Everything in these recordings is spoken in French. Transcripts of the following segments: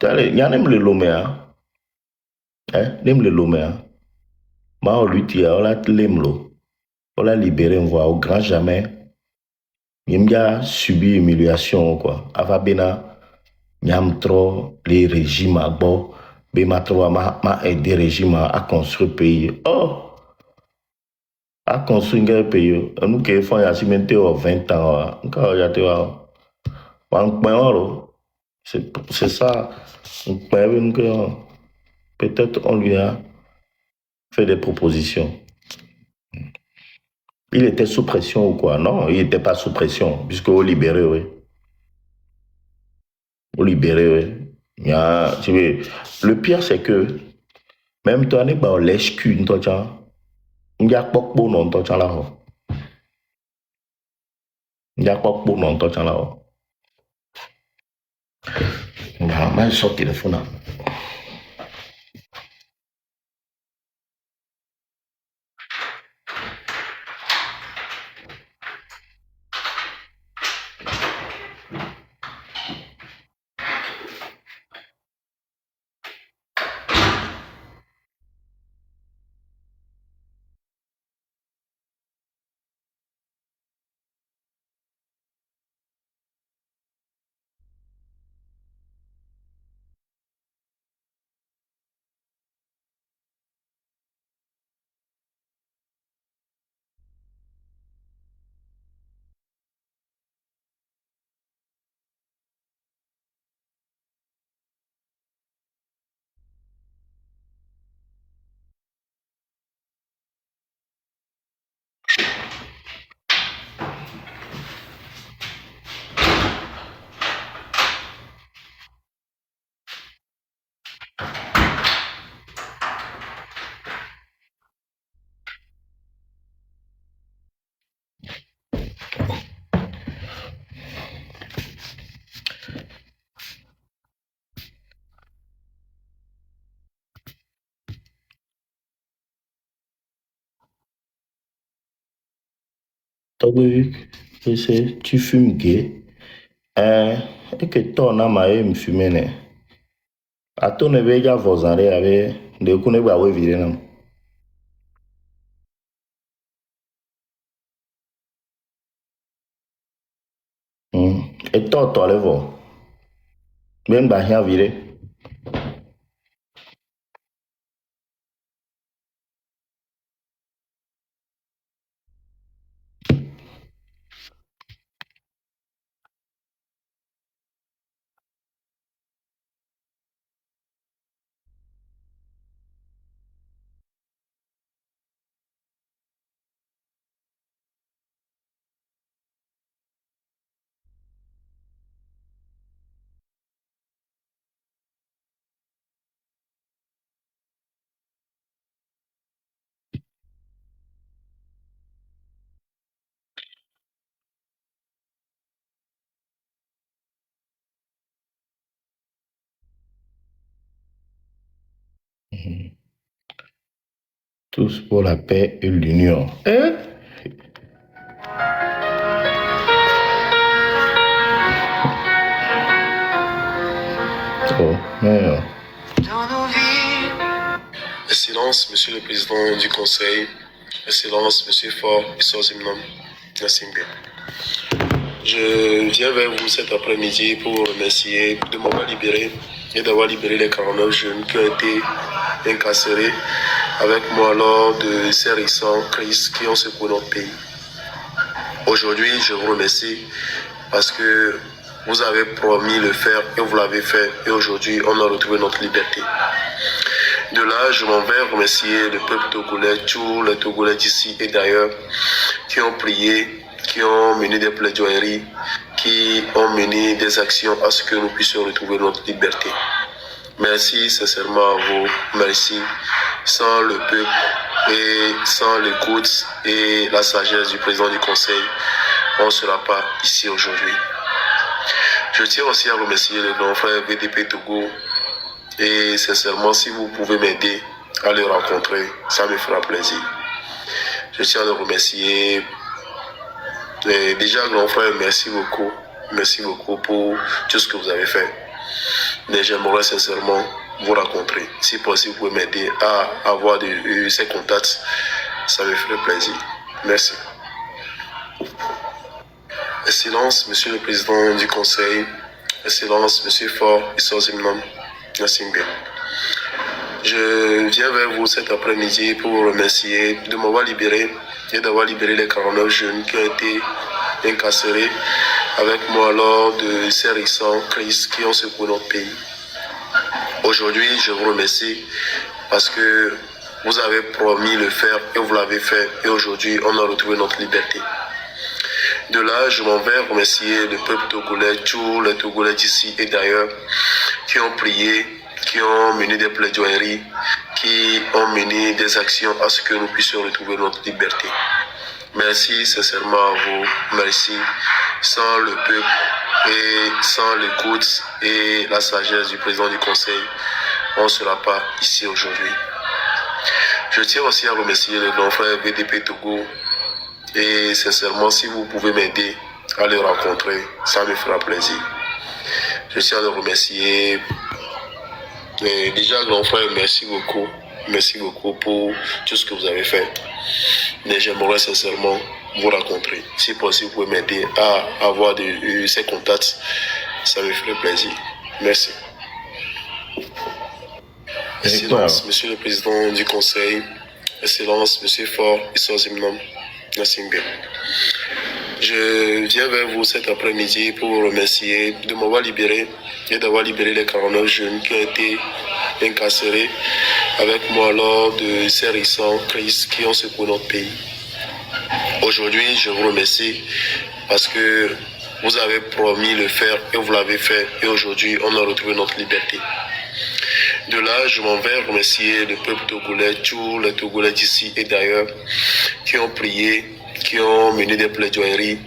Allez, y a même le lomé, hein, même le lomé, ma on lui dit, on l'a lemlo, on l'a libéré, on voit au grand jamais, il a subi humiliation, quoi. Avabena, nyam trop, les régimes à bord, bema trop, m'a aidé régime à construire le pays. Oh, à construire un pays, nous qui faisons ya si maintenant 20 ans, encore ya te wa, c'est ça, peut-être on lui a fait des propositions. Il était sous pression ou quoi? Non, il n'était pas sous pression, puisqu'au libéré, oui. Au libéré, oui. Tu vois, le pire, c'est que même toi, on pas lèche cul, toi, il n'y a pas de bon, toi, là. Il n'y a pas de bon, toi, là. Mais je sors téléphone, là. T'as vu, tu fumes gay, et que ton âme a me fumer, né. A ton éveil, il y a vos arrêts avec des coups de bois, oui, et toi, les vos. Même bah, rien viré. Tous pour la paix et l'union. Hein? Oh, merde. Excellence, Monsieur le Président du Conseil, Excellence, Monsieur Fort Issosimnom Nassimbe. Je viens vers vous cet après-midi pour vous remercier de m'avoir libéré et d'avoir libéré les 49 jeunes qui ont été incarcérés avec moi lors de ces récentes crises qui ont secoué notre pays. Aujourd'hui, je vous remercie parce que vous avez promis le faire et vous l'avez fait. Et aujourd'hui, on a retrouvé notre liberté. De là, je m'en vais remercier le peuple togolais, tous les Togolais d'ici et d'ailleurs, qui ont prié, qui ont mené des plaidoiries, qui ont mené des actions à ce que nous puissions retrouver notre liberté. Merci sincèrement à vous, merci. Sans le peuple et sans l'écoute et la sagesse du président du conseil, on ne sera pas ici aujourd'hui. Je tiens aussi à remercier le grand frère VDP Togo. Et sincèrement, si vous pouvez m'aider à le rencontrer, ça me fera plaisir. Je tiens à le remercier. Et déjà, grand frère, merci beaucoup. Merci beaucoup pour tout ce que vous avez fait. Mais j'aimerais sincèrement vous rencontrer. Si possible, vous pouvez m'aider à avoir ces contacts. Ça me ferait plaisir. Merci. Excellence, Monsieur le Président du Conseil. Excellence, Monsieur Fort Issosimnam Nassingbe. Je viens vers vous cet après-midi pour vous remercier de m'avoir libéré et d'avoir libéré les 49 jeunes qui ont été incarcérés avec moi lors de ces récentes crises qui ont secoué notre pays. Aujourd'hui, je vous remercie parce que vous avez promis le faire et vous l'avez fait. Et aujourd'hui, on a retrouvé notre liberté. De là, je m'en vais remercier le peuple togolais, tous les Togolais d'ici et d'ailleurs, qui ont prié, qui ont mené des plaidoiries, qui ont mené des actions à ce que nous puissions retrouver notre liberté. Merci sincèrement à vous. Merci. Sans le peuple et sans l'écoute et la sagesse du président du conseil, on ne sera pas ici aujourd'hui. Je tiens aussi à remercier le grand frère VDP Togo et sincèrement, si vous pouvez m'aider à le rencontrer, ça me fera plaisir. Je tiens à le remercier. Et déjà, grand frère, merci beaucoup. Merci beaucoup pour tout ce que vous avez fait. Mais j'aimerais sincèrement vous rencontrer. Si possible, vous pouvez m'aider à avoir ces contacts. Ça me ferait plaisir. Merci. Excellence, Monsieur le Président du Conseil. Excellence, Monsieur Fort Issosimnam Nassingbe. Je viens vers vous cet après-midi pour vous remercier de m'avoir libéré et d'avoir libéré les 49 jeunes qui ont été incarcérés avec moi lors de ces récentes crises qui ont secoué notre pays. Aujourd'hui, je vous remercie parce que vous avez promis le faire et vous l'avez fait. Et aujourd'hui, on a retrouvé notre liberté. De là, je m'en vais remercier le peuple togolais, tous les Togolais d'ici et d'ailleurs, qui ont prié, qui ont mené des plaidoiries,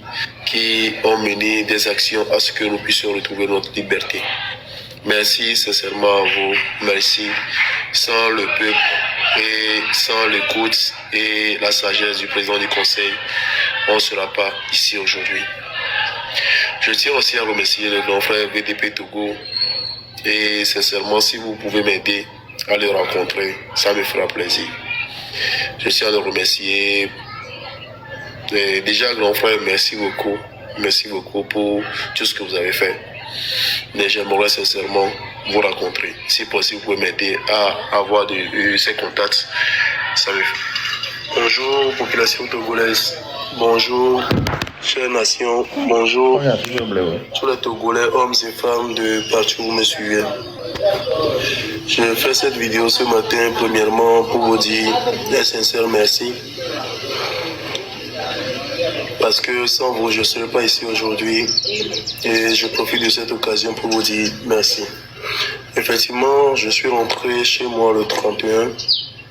qui ont mené des actions à ce que nous puissions retrouver notre liberté. Merci sincèrement à vous. Merci. Sans le peuple et sans l'écoute et la sagesse du président du conseil, on ne sera pas ici aujourd'hui. Je tiens aussi à remercier le grand frère VDP Togo et sincèrement, si vous pouvez m'aider à le rencontrer, ça me fera plaisir. Je tiens à le remercier. Et déjà, grand frère, merci beaucoup. Merci beaucoup pour tout ce que vous avez fait. Mais j'aimerais sincèrement vous rencontrer. Si possible, vous pouvez m'aider à avoir ces contacts. Ça me fait. Bonjour, population togolaise. Bonjour, chère nation. Bonjour, tous les Togolais, hommes et femmes de partout où vous me suivez. Je fais cette vidéo ce matin, premièrement, pour vous dire un sincère merci. Parce que sans vous, je ne serais pas ici aujourd'hui. Et je profite de cette occasion pour vous dire merci. Effectivement, je suis rentré chez moi le 31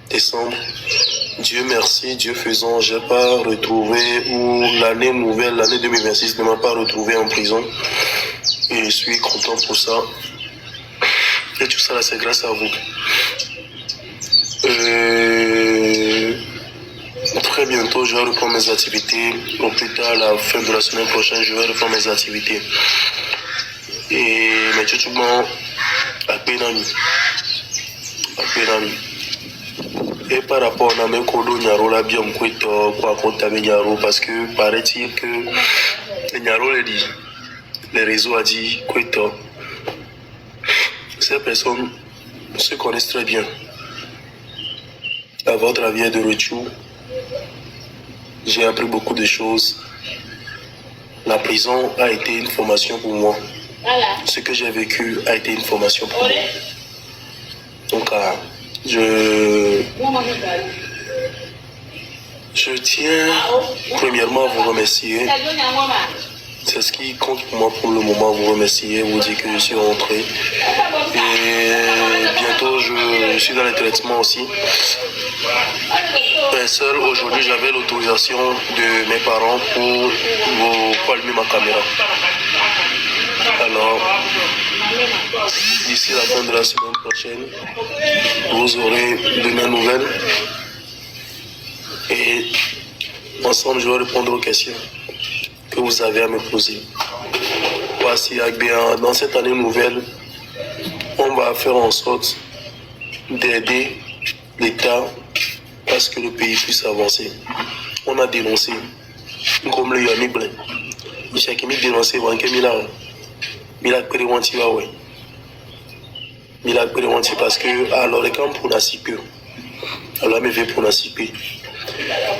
décembre. Dieu merci, Dieu faisant, je n'ai pas retrouvé, ou l'année nouvelle, l'année 2026 ne m'a pas retrouvé en prison. Et je suis content pour ça. Et tout ça, c'est grâce à vous. Très bientôt, je vais reprendre mes activités. Au plus tard, à la fin de la semaine prochaine, je vais reprendre mes activités. Et mais tout le monde a pénami. Et par rapport à mes collègues, Nyaro l'a bien quoi raconter avec Nyaro parce que paraît-il que Nyaro l'a dit, les réseaux a dit quoi. Ces personnes se connaissent très bien. À votre avis de retour, j'ai appris beaucoup de choses. La prison a été une formation pour moi. Ce que j'ai vécu a été une formation pour moi. Donc, je tiens premièrement à vous remercier. C'est ce qui compte pour moi pour le moment, vous remercier, vous dire que je suis rentré. Et bientôt, je suis dans les traitements aussi. Seul, aujourd'hui, j'avais l'autorisation de mes parents pour allumer ma caméra. Alors, d'ici la fin de la semaine prochaine, vous aurez de mes nouvelles. Et ensemble, je vais répondre aux questions que vous avez à me poser. Voici, dans cette année nouvelle, va faire en sorte d'aider l'État parce que le pays puisse avancer. On a dénoncé, comme le Yami Blin. Michel Kimi dénoncé, Wanké Mila, Mila Péréwanti, ouais. Mila Péréwanti parce que, alors, les camps pour la CIPE, alors, mais veut pour la CIPE.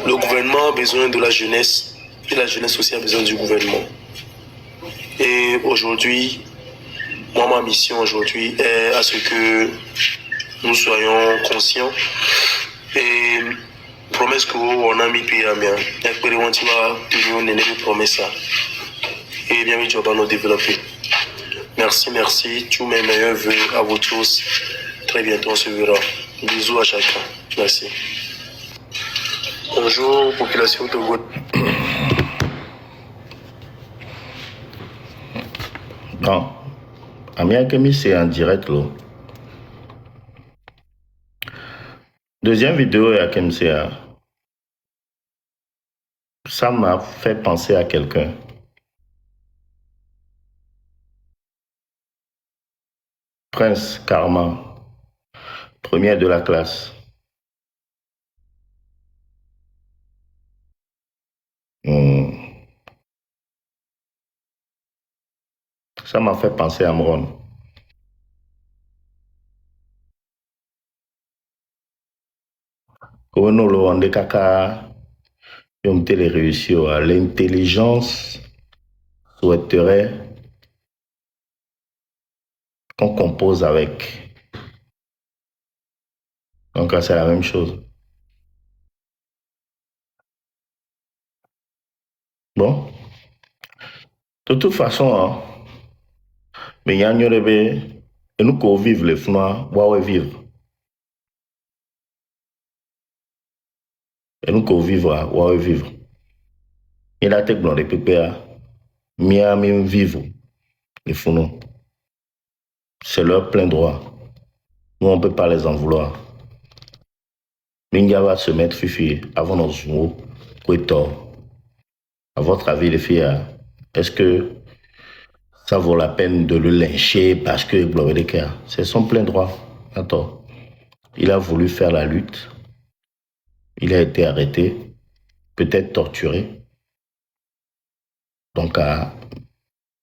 Le gouvernement a besoin de la jeunesse et la jeunesse aussi a besoin du gouvernement. Et aujourd'hui, moi, ma mission aujourd'hui est à ce que nous soyons conscients et promesse que on a mis pied à bien. Et que on va tenir une promesse et bien job à nous développer. Merci, merci. Tous mes meilleurs vœux à vous tous. Très bientôt, on se verra. Bisous à chacun. Merci. Bonjour, population Togo. Non. Amia Kemi, c'est en direct, là. Deuxième vidéo à KMCA. Ça m'a fait penser à quelqu'un. Prince Karma, premier de la classe. Ça m'a fait penser à Amron. Konolo ande kaka yom télé réussir. L'intelligence souhaiterait qu'on compose avec. Donc c'est la même chose. Bon, de toute façon, hein, mais y a une rebe, et nous qu'on vive les fnois, ouais vivre. Et nous qu'on vivre, ouais vivre. Il a été blanc de pépé, mia même vivre les fnois. C'est leur plein droit. Nous, on ne peut pas les en vouloir. Minga va se mettre fifi avant nos jours, tort. À votre avis, les filles, est-ce que ça vaut la peine de le lyncher parce que c'est son plein droit. Attends. Il a voulu faire la lutte. Il a été arrêté, peut-être torturé. Donc,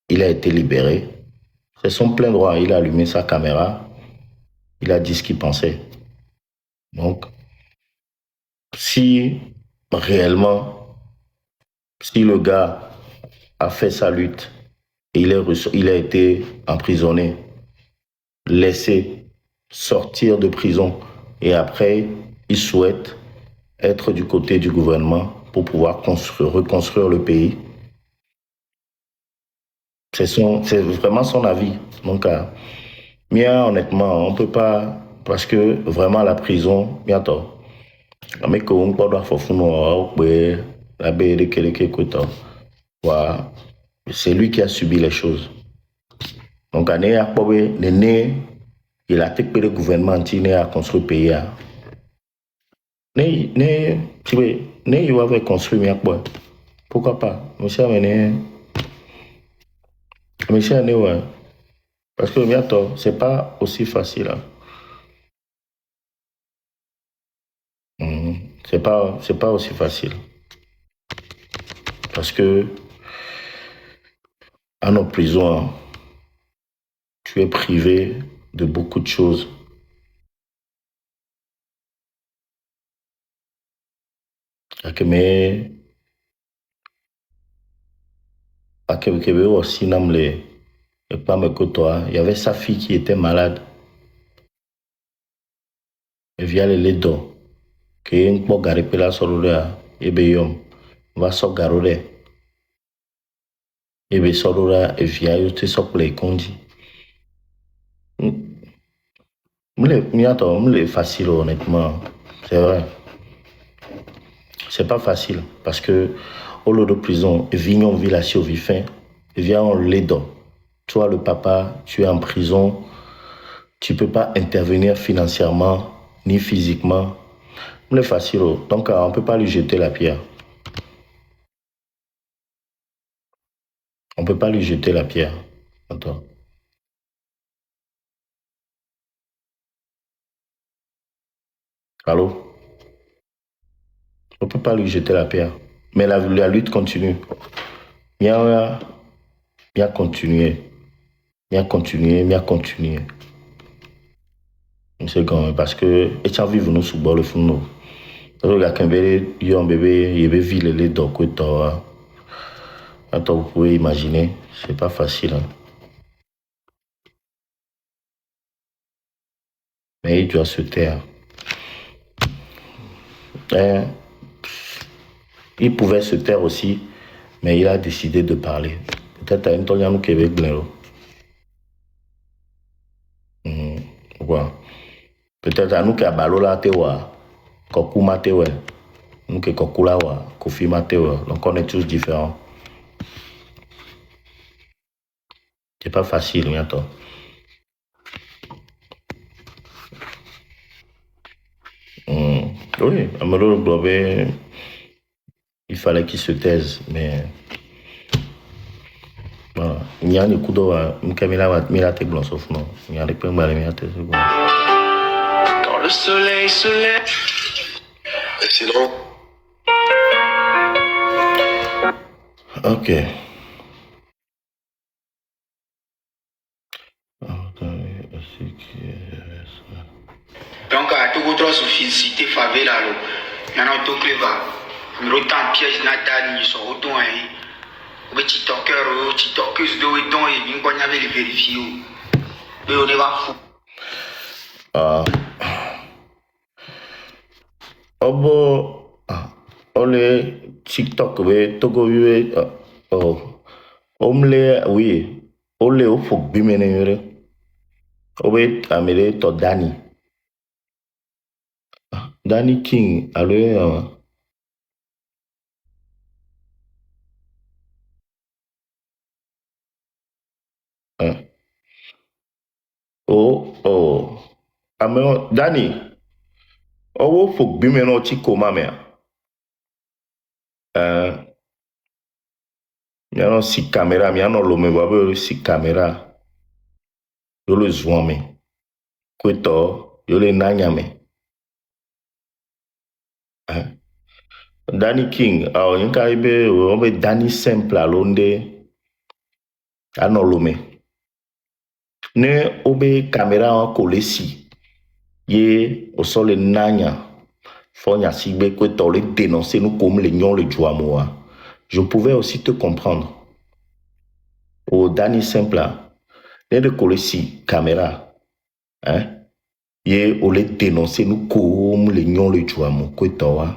il a été libéré. C'est son plein droit. Il a allumé sa caméra. Il a dit ce qu'il pensait. Donc, si réellement, si le gars a fait sa lutte et il a été emprisonné, laissé sortir de prison et après, il souhaite être du côté du gouvernement pour pouvoir reconstruire le pays. C'est vraiment son avis. Donc, mien, honnêtement, on peut pas, parce que vraiment la prison, bientôt. C'est lui qui a subi les choses. Donc, il a été le gouvernement a construit le pays. Il avait construit quoi? Pourquoi pas? Monsieur ouais. Parce que bientôt, c'est pas aussi facile. Hein. C'est pas aussi facile. Parce que à nos prisons, tu es privé de beaucoup de choses. Mais aussi, il y avait sa fille qui était malade. Et via les dents. Que un peu garé pela sorora et beyom. Va so garore. Et be sorora et via yo te sople kondi. M'le facile honnêtement. C'est vrai. C'est pas facile parce que au lieu de prison, vignon village au vifin, vient on l'aide. Toi le papa, tu es en prison, tu peux pas intervenir financièrement ni physiquement. C'est facile. Donc on peut pas lui jeter la pierre. On peut pas lui jeter la pierre. Attends. Allô? On ne peut pas lui jeter la pierre. Mais la lutte continue. Bien continuer. Bien continuer, bien continuer. C'est quand parce que et tu as vu nous sous bord le fond. Donc il y a qu'un bébé, il y a un bébé, il y a une ville les donc attends, vous pouvez imaginer, c'est pas facile. Hein. Mais il doit se taire. Hein? Il pouvait se taire aussi, mais il a décidé de parler. Peut-être à un temps, il y a un Québec blanc. Voilà. Peut-être à nous qui a ballot là, tewa, koku matewa, nous qui kokula wa, kofi matewa. Donc on est tous différents. C'est pas facile, mais attends. Oui, Amelo Globé, il fallait qu'il se taise, mais voilà. Il y a un coup d'eau, il a été blanc sauf non. Il y a des points mal, il a été bon. Quand le soleil se lève. Sinon. Ok. Donc, à tout votre cité favela, il y en a tout qui va. Mais autant piège Nathan, ils sont autant hein. Au TikToker, TikTokers de Wetton et bien qu'on avait les vérifiés. Mais on est pas fou. Obo, ole TikTok we Togo we omle oui, ole o fok bimene yore. Obe amele to Dani. Danny King, allo oh. Ame Danny. Owo fok bimene o chiko mame. Miano si caméra, miano lome babe si caméra. Yo le zwame. Kweto, yo le nanyame. Danny King, yinka ibe obe Danny simple alonde anolome. Ne obe caméra kolesi. Ye osole nanya. Fonya sigbe kweto le dénoncer nous comme les nions le jouamoa. Je pouvais aussi te comprendre. Au Danny simple, ne de kolesi caméra. Hein? Ye o le dénoncer nous comme les nions le jouamo kweto hein?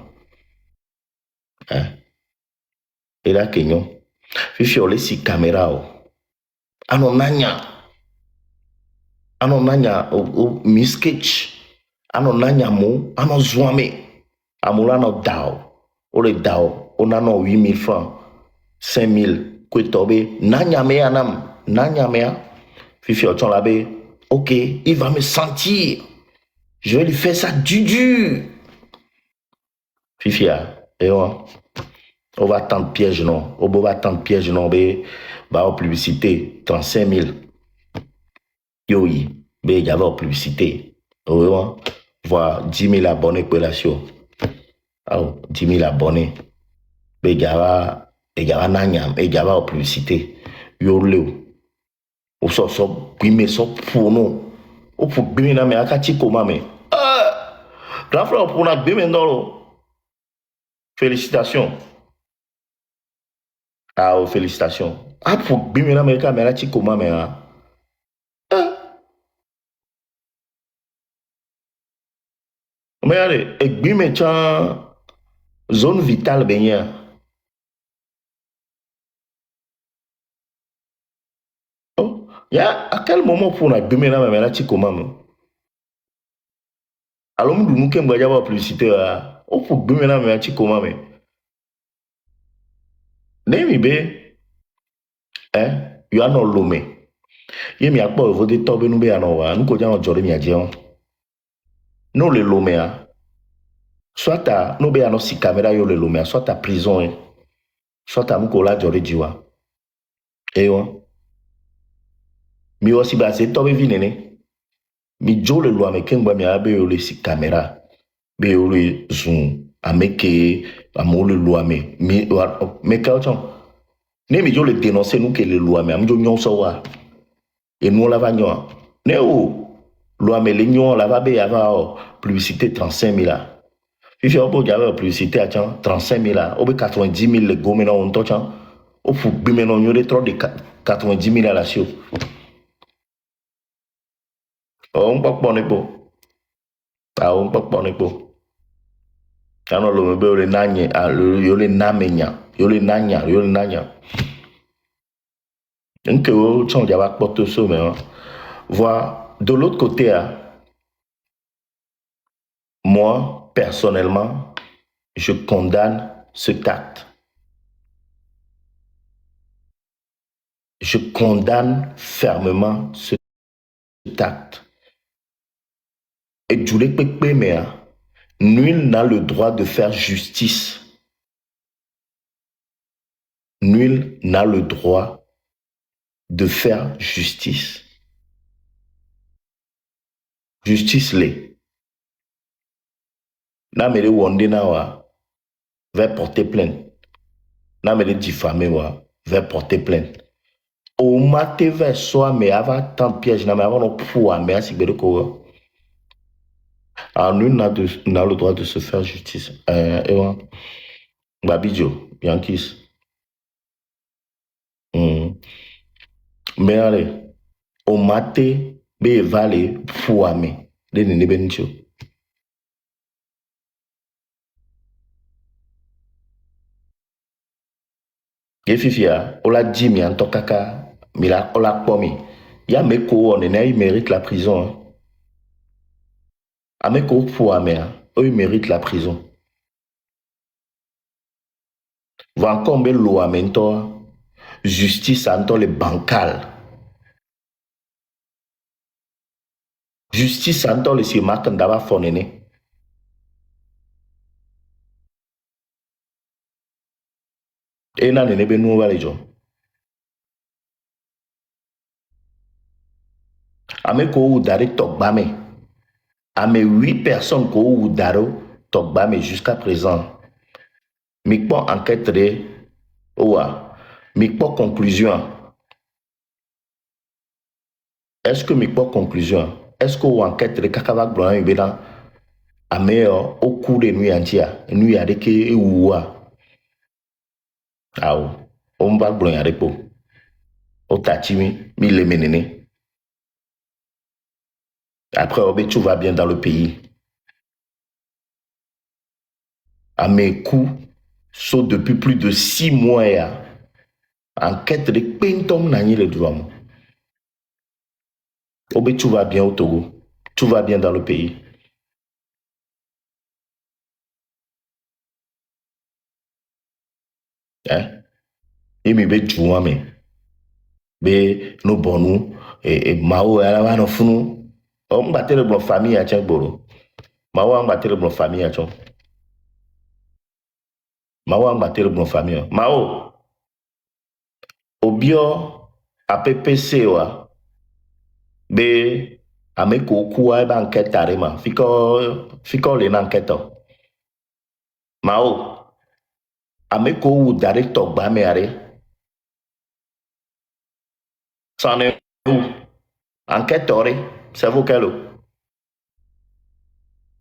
Et là kenyon. Fifi o le si caméra o. Anonanya o mi sketch. Anonanya mo, ano zwame. Amoula no dao. O le dao, on a no 8 000 francs, 5 000. Kwetobe, nanyame anam, nanyame. Fifi o labe, ok, il va me sentir. Je vais lui faire ça du dur. Fifi on va tendre piège non. On va tendre piège non, bah, en publicité, 35 000. Yoyi, mais il y avait en publicité. Voir 10 000 abonnés pour la show. 10 000 abonnés. Mais il y avait nanyam, il y avait en publicité. Yoleo. Ou so, bime so pour nous. Ou pour bime na me akati koma me. Grand frère, pour na bime ndolo. Félicitations. Félicitations. Pour bime na me akati koma me. Mais allez, et bime chan zone vitale benya. À quel moment pour na bime na me akati koma me? Alors nous nous qu'aime gaja publicité pour bime na me akati koma me. Nemi be you are not lome. Ye mi akpo evode tobe nu be ano wa nu ko ja jore mi ajeon. No le lome soit à no be ano si caméra yo le lome soit à prison soit à muko la jore jiwa. Mi aussi ba se tobe vi nene. Mi jo le loi me kengba mi abe yo le si caméra. be ole zoom ameke amole loame mais quand ne mi jo le dénoncer nous que le loame am jo nyon so wa et nous la va nyon ne o loame le nyon la va be ava publicité 35 000 là fifi obo jabe publicité a 35 000 là obe 90 000 le go mena on to chan o fu bi mena on yole trop de 90 000 là sio on pokpo ne po on pokpo ne po Kano lo mebe yole nanye yole namenya yole nanya donc on jaba porte so mais voir de l'autre côté moi personnellement je condamne cet acte. Je condamne fermement cet acte. Et Djoulek Pekpemea, nul n'a le droit de faire justice. Nul n'a le droit de faire justice. Justice les. Namele Wondena wa va porter plainte. Namele diffamer wa va porter plainte. Au matin vers soi mais avant tant piège na mais avant non pour mais asi bede ko. Nul n'a le droit de se faire justice. Ewa. Babidjo, Yankis. Mais allez, au matin, be vale fouame de nene bencho. Gefifia, ola jimi en tokaka, mila ola pomi. Ya meko on il mérite la prison. Ameko fouame, eux ils méritent la prison. Vankombe loamento, justice anto le bancal. Justice anto le simak ndaba fonene. Et na nene ben nou wale jo. Ameko ou dare tokbame. Ame 8 personnes ko ou daro tokbame jusqu'à présent. Mikpo enquête de oua. Mikpo conclusion. Est-ce que Mikpo conclusion? Est-ce que enquête de kakavak blanc ibena ameo au cours de nuit entière, nuit avec oua. Aou. On va blanc avec po. O tachimi mi le menene. Après tout va bien dans le pays. À mes coups, sont depuis plus de 6 mois enquête de pentom nani le droit. Tout va bien au Togo. Tout va bien dans le pays. Hein? Et mi be jouame. Be no bonu. Et mao ala no funu. On battait le bon famille à Tchèboro. Mao on battait le bon famille à Tchèboro. Mao on battait le bon famille. Mao. Obio a PPC wa. Be ameko kuwa eba enquête arema. Fiko le na enquête. Mao. Ameko ou dare togba me are. C'en est où? Enquête c'est vous quel?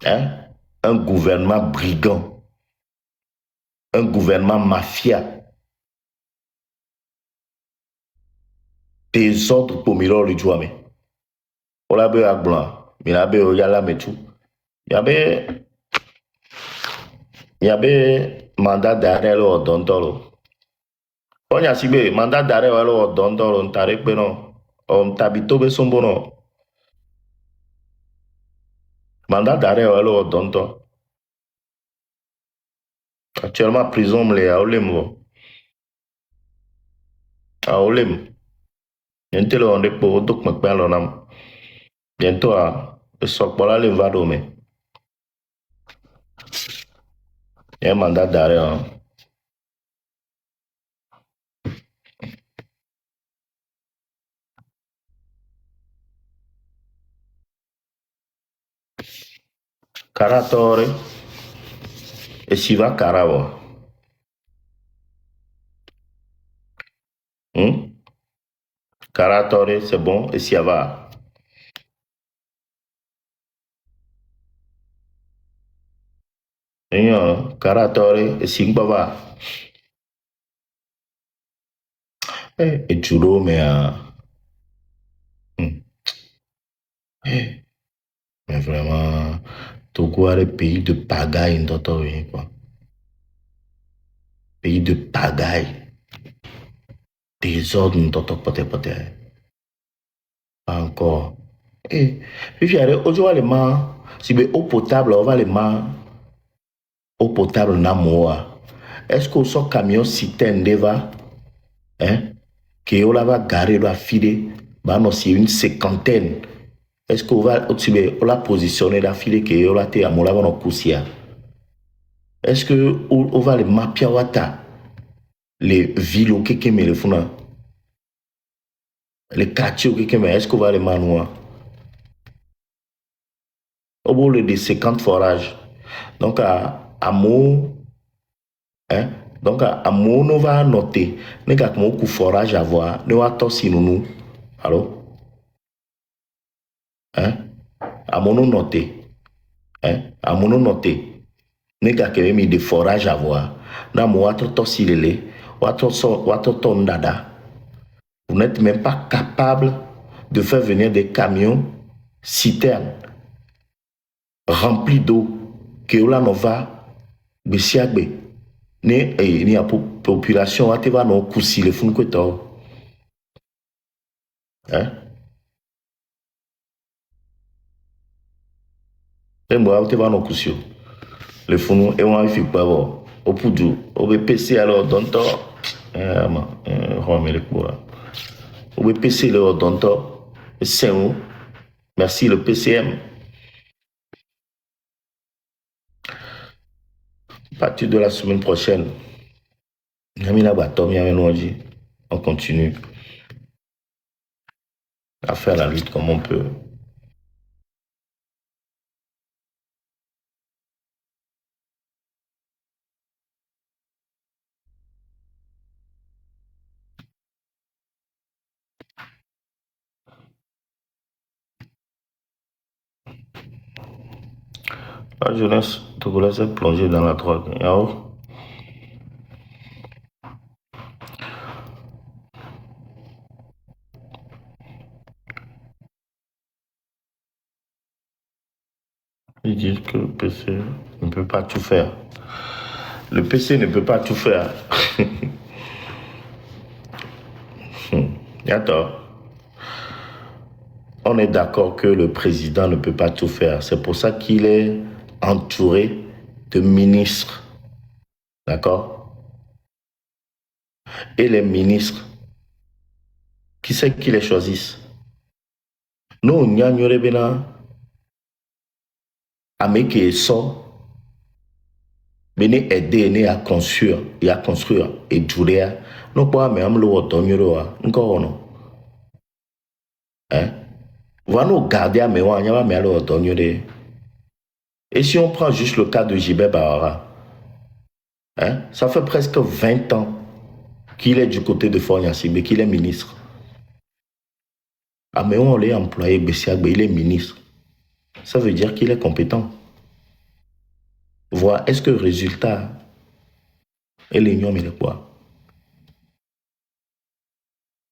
Hein? Un gouvernement brigand. Un gouvernement mafia. Des ordres pour miro le jouame. Ola be ak blanc. Mila be yala metu. Yabe mandat d'arrêt lo dontolo. Onya sibe mandat d'arrêt lo dontolo ntare pe no. Tabito be sombono. Mandat d'arrêt lo donto. Actuellement prison me le a olem. A olem. Yentelo onde po dok makpen lo nam. Bientôt sok pola le vado me. Un mandat d'arrêt. Karatore. Et s'il va Karawa. Karatore, c'est bon. Et s'il va. Karatore. Et s'il va. Et tu mais mais vraiment, Togo est le pays de pagaille, quoi. Pays de pagaille. Désordre, peut-être. Pas encore. Et puis, aujourd'hui, les mains, si vous eau potable, on va les mains, eau potable, namoa. Est-ce qu'on sort camion citerne, va, hein, que on va garer, on va filer, bah non, c'est une cinquantaine. Est-ce qu'on va, on la positionner, la filer, que on la té, à mon la, on coussia. Est-ce que on va les mapiawata, les villes au kéké, mais le funa, les quartiers au kéké, mais est-ce qu'on va les manoir? Au bout de 50 forages. Donc, à mon, hein, donc, à mon, on va noter, nous avons un forage à voir, nous avons si nous, alors, hein, à mon noter, hein, à mon noter, nous avons mis des forages à voir, nous avons si les, ton dada. Vous n'êtes même pas capable de faire venir des camions citernes remplis d'eau, que là, on va, besiagbe. Ni a population a te va no kusi le fun kweto. Hein? E mo a te va no kusi. Le funu e wan fi pa bo. O pudu, o be PC alors donto. Ma, me le quoi. O be PC le donto. C'est où? Merci le PCM. À partir de la semaine prochaine, on continue à faire la lutte comme on peut. La jeunesse togolaise est plongée dans la drogue. Ils disent que le PC ne peut pas tout faire. Le PC ne peut pas tout faire. Attends. On est d'accord que le président ne peut pas tout faire. C'est pour ça qu'il est entouré de ministres. D'accord? Et les ministres, qui c'est qui les choisissent? Nous, on y a Amérique et so, venez aider à construire, et Julia. Nous pas mais am lo tonyo encore non. Hein? Va nous garder à mais on y a mais lo tonyo de. Et si on prend juste le cas de Jibé Bahara, hein, ça fait presque 20 ans qu'il est du côté de Forniassi, mais qu'il est ministre. Ah mais on l'a employé, Bessiagbe, il est ministre. Ça veut dire qu'il est compétent. Voir, est-ce que le résultat est l'union, mais quoi?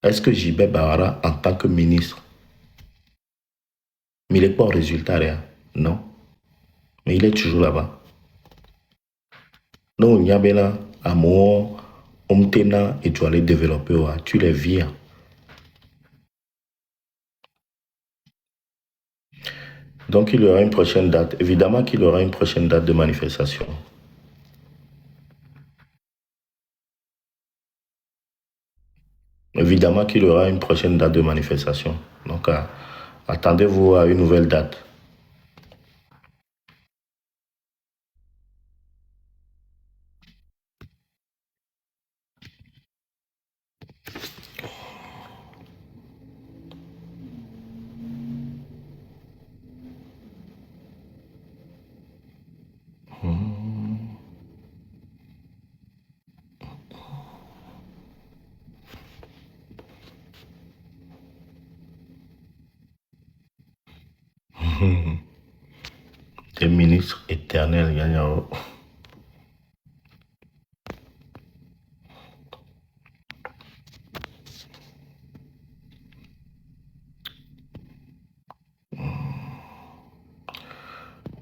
Est-ce que Jibé Bahara, en tant que ministre, mais il n'est pas au résultat, rien? Non. Mais il est toujours là-bas. Non, il y a bien là, à mon Omtena, et tu vas les développer, tu les vires. Donc il y aura une prochaine date. Évidemment qu'il y aura une prochaine date de manifestation. Évidemment qu'il y aura une prochaine date de manifestation. Donc attendez-vous à une nouvelle date. Des ministres éternels gagnants.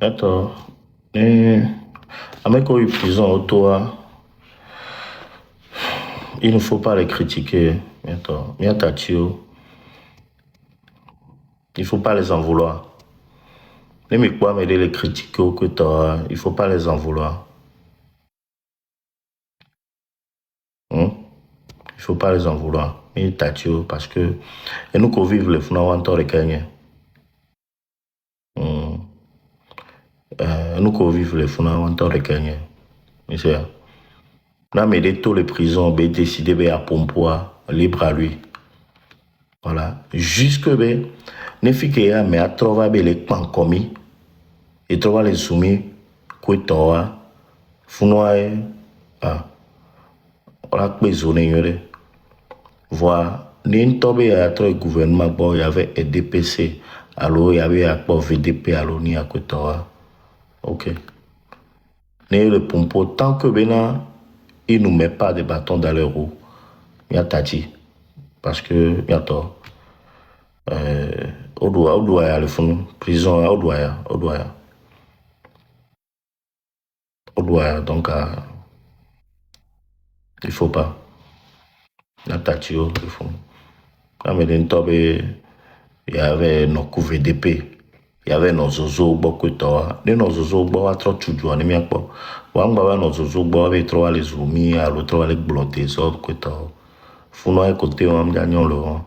Attends. Avec une prison autour, il ne faut pas les critiquer. Attends. Il ne faut pas les en vouloir. Les quoi m'aider les critiquer au côté, il ne faut pas les en vouloir. Il ne faut pas les en vouloir. Mais tatio parce que et nous qu'on vive les fondamentaux de Kenya. Nous qu'on vive les fondamentaux de Kenya. C'est là mais tous les prisons ben décidé ben à Pompoa libre à lui. Voilà. Jusque ben ne fit que ya mais à trouver ben les plans commis et trouver les soumis quoi funoa voilà que zone yore. Voilà. N'intobé à trop gouvernement bon il y avait EDPC alors il y avait à VDP alors ni à côté. Ok. Mais le pompo, tant que Bénin, il ne nous met pas des bâtons dans les roues, il y a tati. Parce que, il y a tort. On doit y aller, prison, on doit y aller. Donc, il ne faut pas. Il y a tati, il faut. Quand il y avait nos coups VDP. Il y avait nos zozo beaucoup de temps. Nos zozo beaucoup trop toujours on est bien quoi. Wangba nos zozo beaucoup avec trop les zoomis à l'autre avec bloqué ça quoi temps. Faut nous écouter on me gagnons le rang.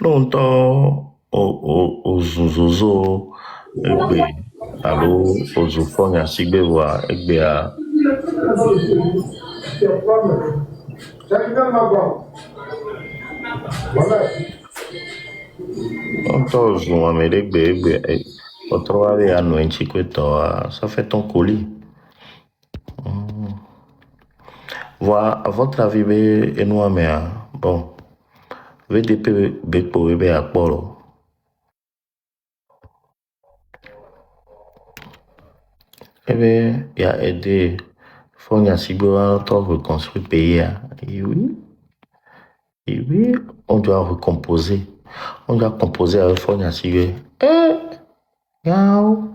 Longtemps au zozo egbe allo au zofon ya sigbe wa egbe a longtemps zo mais egbe au travail à nous ça fait ton colis. Voilà, à votre avis, et nous, mais bon, VDP, Bekpo, à Polo. Eh bien, il a aidé, faut y a reconstruire le pays. Et oui, on doit recomposer. On doit composer avec Fonia Sigbe. Yao.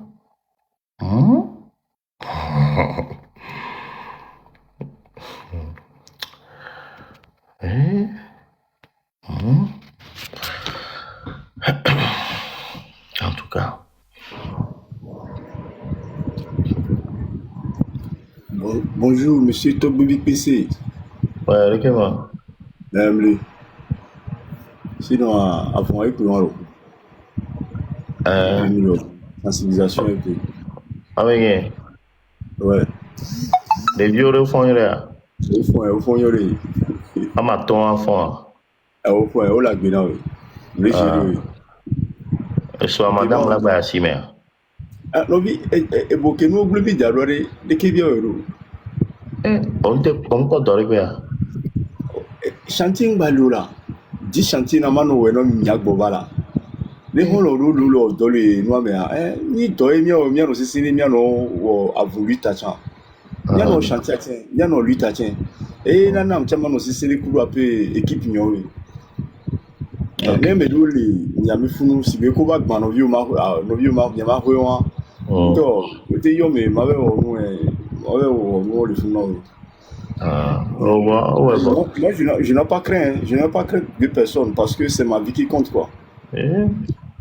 En tout cas. Bonjour, monsieur Tobobi PC. Ouais, lequel sinon, avant avec nous, sensibilisation et puis. Avec Ouais. les vieux au fond, là. Au fond, il y aurait. À ma ton enfant. Au fond, on l'a bien, oui. Le chéri, oui. Soit madame là-bas, à Simé. Ah, non, mais, et bon, que nous, on oublie d'alors, de qui vient, On peut dormir. Chantier Balola. 10 chantiers n'a pas nous, non, Miak Bobala. Les holo, dans les noix, mais, ni toi, ni aussi, c'est ni non, a voulu t'attendre. Il y a un chantier, il y a un lui t'attend. Et là, nous avons aussi, c'est les coups à peu équipe, nous. Même il y a mis fou, si vous avez un novio, il y a un royaume. Donc, tu es mais ma mère, on le fou. Moi, je n'ai pas craint, de personne parce que c'est ma vie qui compte, quoi.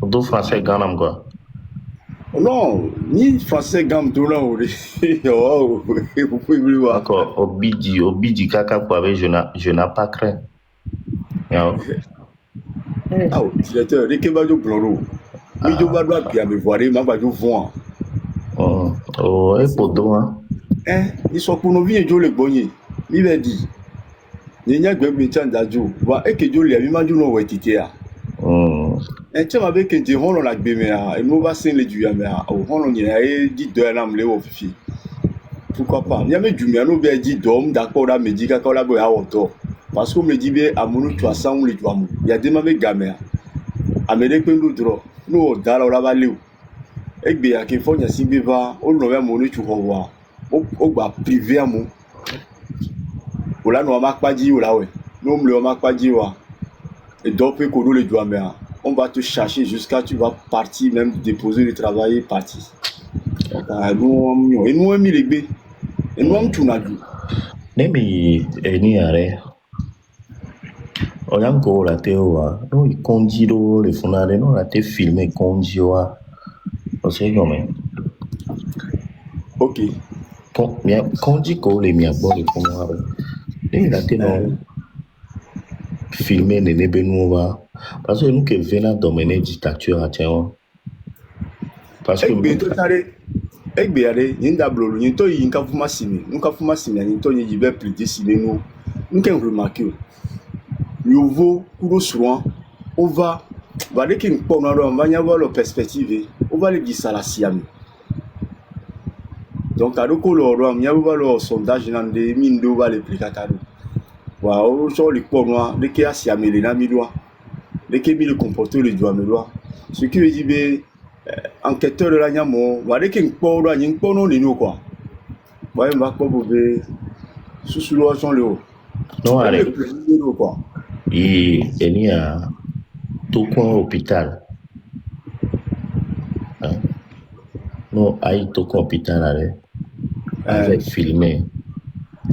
Deux Français gagnent quoi? Non, ni Français gagnent tout là. Vous pouvez le voir. D'accord, Obidi Kaka Kouave, je n'ai pas craint. Ah, directeur, les Kebajo Bloro. Mais je dois bien me voir, mais je vais voir. Oh, et pour deux, hein? Ils sont pour nous bien, Joe le bonnier. Il m'a dit. Il n'y a que des gens d'adjo. Et que Joe lui a mis ma joue au Titia. Et tu m'avais que tu ronds la béméa. Et nous va s'en les duer, mais au rond, on y a dit de l'âme, les officiers. pourquoi pas? Il y a même du miano bien dit d'homme, d'accord, là, me dit quand là, il y a autant. Parce qu'on me dit, bien, à mon tu as ça, on les doit. Il y a des mamans gamins. À me dire que nous, nous, dans la value. Et bien, qu'il faut y a si biva, on l'aurait mon tu vois. On va priver à mon. On l'a non, pas dit, ou là, ouais. Nous, on ne l'a pas dit, ouais. Et donc, qu'on nous les doit, mais on va te chercher jusqu'à tu vas partir, même déposer le travail et partir. Donc, nous, et nous, on mis les baies. Et nous, on tourne à lui. Nemi eni are. Oyango la te wa. No i konji do le funare no la te filme konji wa. O se comme. Ok. Konji ko le mi agbo le funare. Ni la te no filmer nene benu wa. Parce que nous que vena dominer dictature à tiens. Parce que egbe yare yinda blolo yin to yin ka fuma simi nka fuma simi yin to yin jibe plaider simi no nka remarquer yovo kudo soin on va dès qu'il pon na on va y avoir la perspective on va le dire ça la siami donc à ko lo ro am ya va le sondage nan de min do va le plicatado wa o so le pon na de ki asiami le na mi doa de ki mi le comporter le doa me doa ce qui veut dire enquêteur de la nyamo wade ki nkpo do anyi nkpo no ni quoi boy mba kpo bobe susulu oson le o non are quoi eni a tout coin hôpital hein non ai tout coin hôpital are avec filmé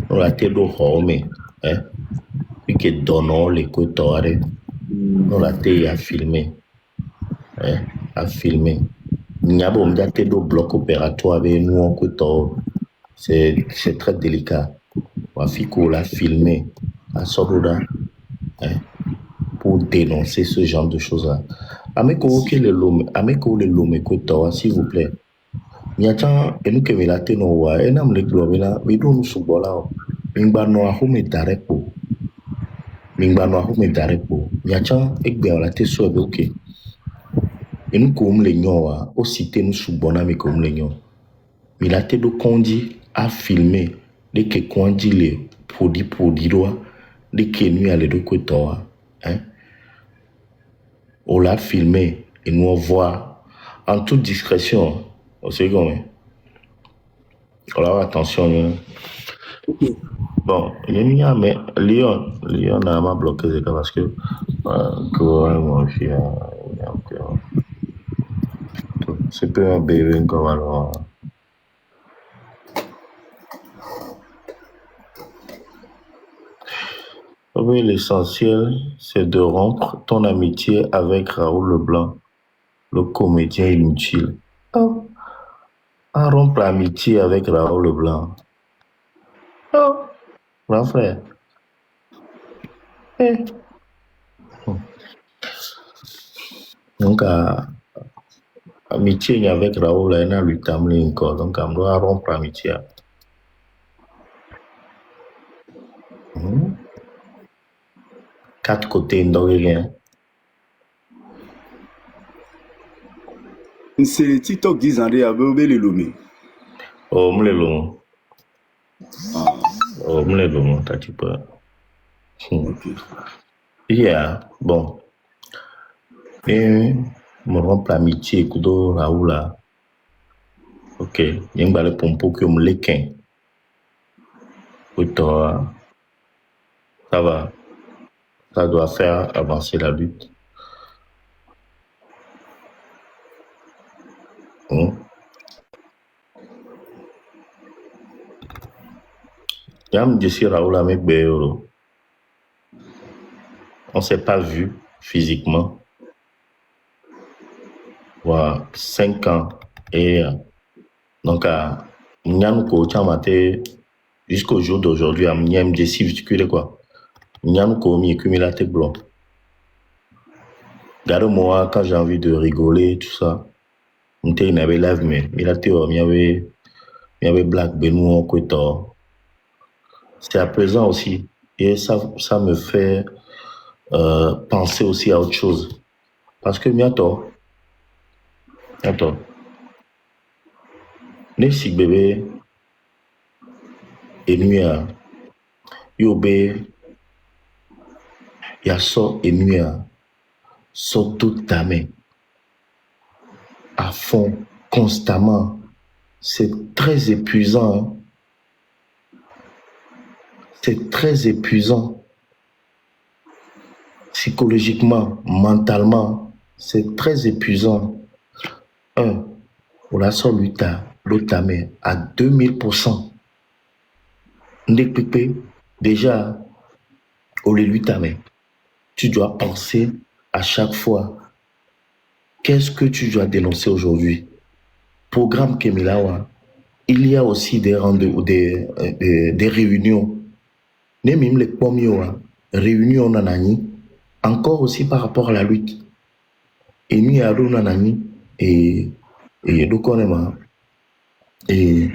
non la te do home hein puis que donno le côté non la te a filmé hein a filmé Nyabo mdate do bloc opératoire avec nous en côté c'est très délicat Wafiko l'a filmé à Soroda hein, pour dénoncer ce genre de choses-là. Ameko le lome kotawa s'il vous plaît. Nyacha enu ke melate no wa enam le globela we do nu subola. Mingba no ahome darepo. Nyacha egbe la te so be ok. Enu ko le nyowa o cité nu subona me ko le nyo. Milate do kondi a filmé de que kondi le produit doa de que nous allons de côté hein on l'a filmé et nous on voit en toute discrétion au second alors attention bon il y a mais Léon a m'a bloqué parce que mon chien c'est pas un bébé comme alors oui, l'essentiel, c'est de rompre ton amitié avec Raoul Leblanc, le comédien inutile. Oh. À rompre l'amitié avec Raoul Leblanc. Oh, grand frère. Eh. Donc, amitié avec Raoul, elle n'a lui tamlé encore. Donc, on doit rompre l'amitié. Quatre côtés rien. C'est les TikTok disant de abe le lomé. Oh, me le lomo. Oh, me le lomo, t'as tu peux. Yeah, bon. Et me rompre l'amitié kudo Raoula. Ok, y'en a le pompo que me l'équin. Ça va. Ça doit faire avancer la lutte. Yam d'ici Raoul avec Béoro. On s'est pas vu physiquement. Voilà, 5 ans. Et donc, Nyam ko chamate jusqu'au jour d'aujourd'hui, à Nyam d'ici viticule quoi. Nyam ko mi cumulate blanc. Garde-moi quand j'ai envie de rigoler, tout ça. Il avait live, mais il y avait Black Benoît Kouetor. C'est apaisant aussi. Et ça me fait penser aussi à autre chose. Parce que bientôt, les si bébé, et nuit, yobe, ya so et nuit, so toute ta main, à fond, constamment. C'est très épuisant. Hein. C'est très épuisant. Psychologiquement, mentalement, c'est très épuisant. Un, on la sort l'autre main à 2000%. Déjà, au lieu de tu dois penser à chaque fois, qu'est-ce que tu dois dénoncer aujourd'hui? Programme Kemilawa, il y a aussi des rendez-vous, des réunions. Même les pommes, réunions nanani, encore aussi par rapport à la lutte. Et nous, à nanani, et donc on est et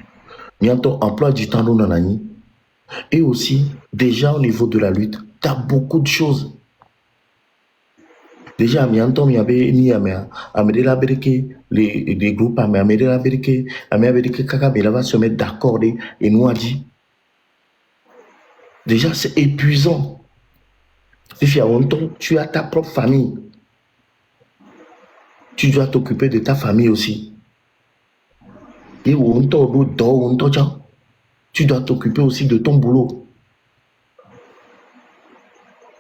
bientôt emploi du temps nanani. Et aussi, déjà au niveau de la lutte, tu as beaucoup de choses. Déjà, bientôt, il y avait les groupes, Kaka, va se mettre d'accord et nous a dit. Déjà, c'est épuisant. Tu as ta propre famille. Tu dois t'occuper de ta famille aussi. Et tu dois t'occuper aussi de ton boulot.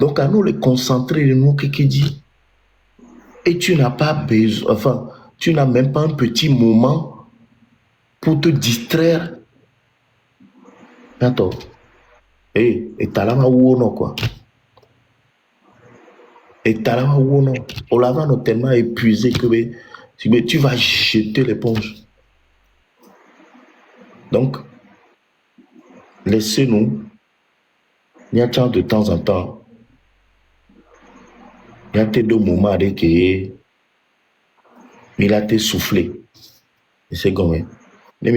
Donc, à nous les concentrer, nous, qui dit. Et tu n'as pas besoin, enfin, tu n'as même pas un petit moment pour te distraire. Attends. Et t'as là quoi. Et t'as là on l'a tellement épuisé que tu vas jeter l'éponge. Donc, laissez-nous, il y a de temps en temps, il y a des moments avec il a été soufflé. Et c'est comme il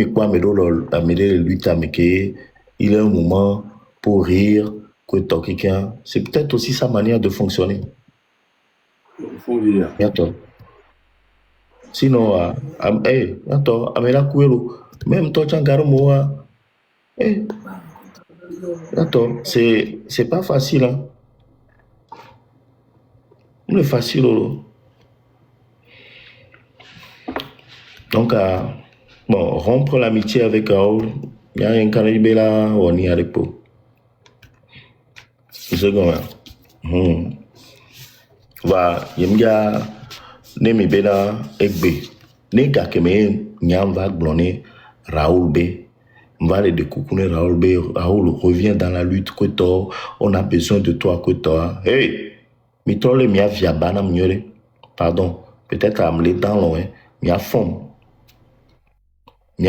y a un moment pour rire, que quelqu'un. C'est peut-être aussi sa manière de fonctionner. Il faut dire. Sinon, attends, Amela Kouelo, même toi, Tchangaromoa, attends, c'est pas facile, hein. C'est facile, donc, bon, rompre l'amitié avec Raoul, il y a un canal là, on y a les pots. C'est comme ça. Va, il y a Nemi Bena Egbe. Nega Keme, Nyam va glonner Raoul B. On va aller découper Raoul B. Raoul revient dans la lutte. On a besoin de toi. Hey! Mitole mia via bana mnyore. Pardon. Peut-être à me les dents loin. Mia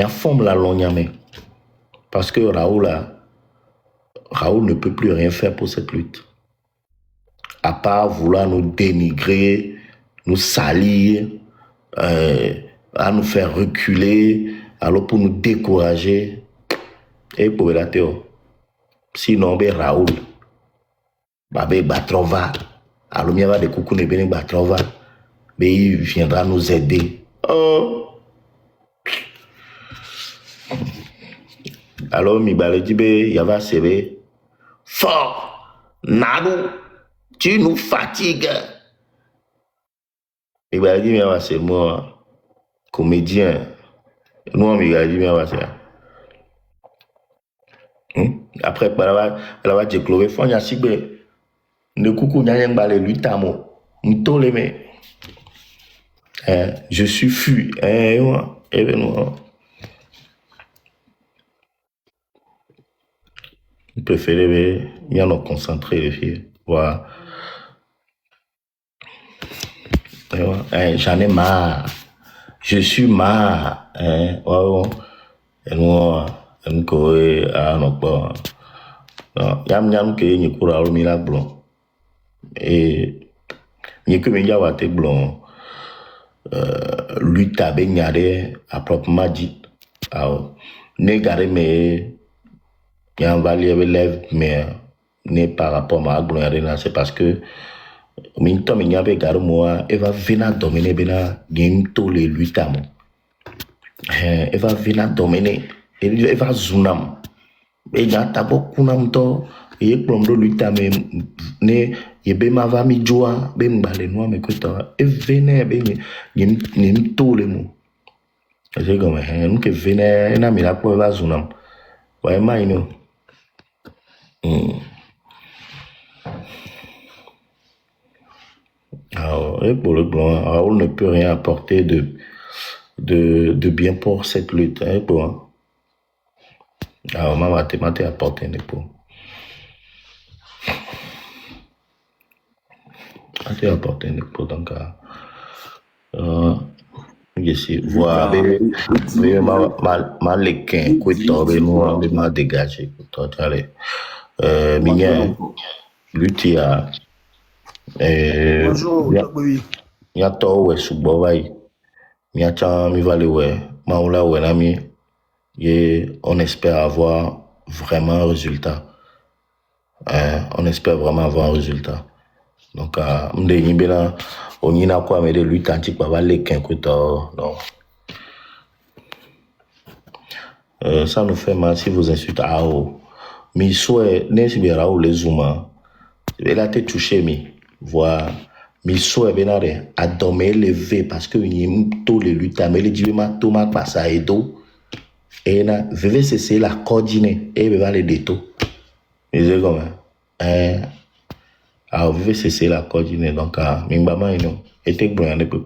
forme la logname. Parce que Raoul ne peut plus rien faire pour cette lutte. À part vouloir nous dénigrer, nous salir, à nous faire reculer, alors pour nous décourager. Et pour la théo. Sinon, Raoul, Batrova, alors il va de coucou ne bien Batrova, mais il viendra nous aider. Oh! Alors, il va se fort, Nanou, tu nous fatigues. Il va dire, c'est moi, comédien. Nous, il va dire, après, elle va dire, Chloé, faut y aller. Ne coucou, n'y a rien balé, lui, tamo. M'tole, mais. Je suis fui. Je préfère y en concentrer, les filles. Voilà. J'en ai marre. Je suis marre. Et moi, yam ke ni kura o mi la blon et ni que me yawa te blon lui tabe nyade à proprement dit ne gare me yam vali lève mais ne par rapport à blon là c'est parce que minto mi nyabe gare moi elle va venir dominer bena game to les lui tamo elle va venir dominer elle va zunam. Et il y a d'abord kunamto et plomb de lui tamé ne yebe ma va mi joa be mbale noa me kuta e vene be ni to le mu. Je comme hein que vene na mi la po va zunam. Ouais mai no. Alors, et pour le blanc, Raoul ne peut rien apporter de bien pour cette lutte. Hein, pour, alors, ma mathématique apporte un épaule. Mathématique apporte un épaule, donc, ici, voilà, ma lequin, quoi, nous, ma dégagé, quoi, allez, mignon, lutte, Bonjour, oui. ya to we subo vai mia cha mi vale we maula we na mi et on espère avoir vraiment un résultat. On espère vraiment avoir un résultat. Donc m'de nyibena onina kwa me de lutte antique pa vale ken kuto non. Ça nous fait mal si vous insultez mi souhait ne si bien Raoul les zuma il a été touché mi voir mi souhait benare a dormir levé parce que ni to le lutte mais le dit ma to ma passe à edo et na veve c'est la coordonner et va les déto et c'est comme veve c'est la coordonner donc mingbama ino était bon de peu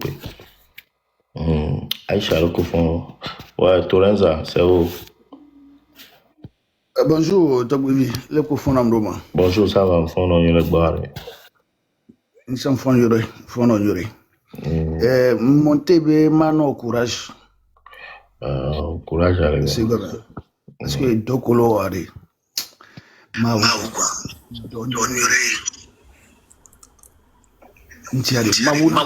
Aïcha le confond ouais Torenza c'est où. Bonjour, Togbibi, le cofonam Roma. Bonjour, ça va, fond on le bar. Nous sommes fond yore. Montez be mano courage. Courage à l'évêque. C'est vrai. Parce que dokolo are. Ma don yore. Ntiari mabura.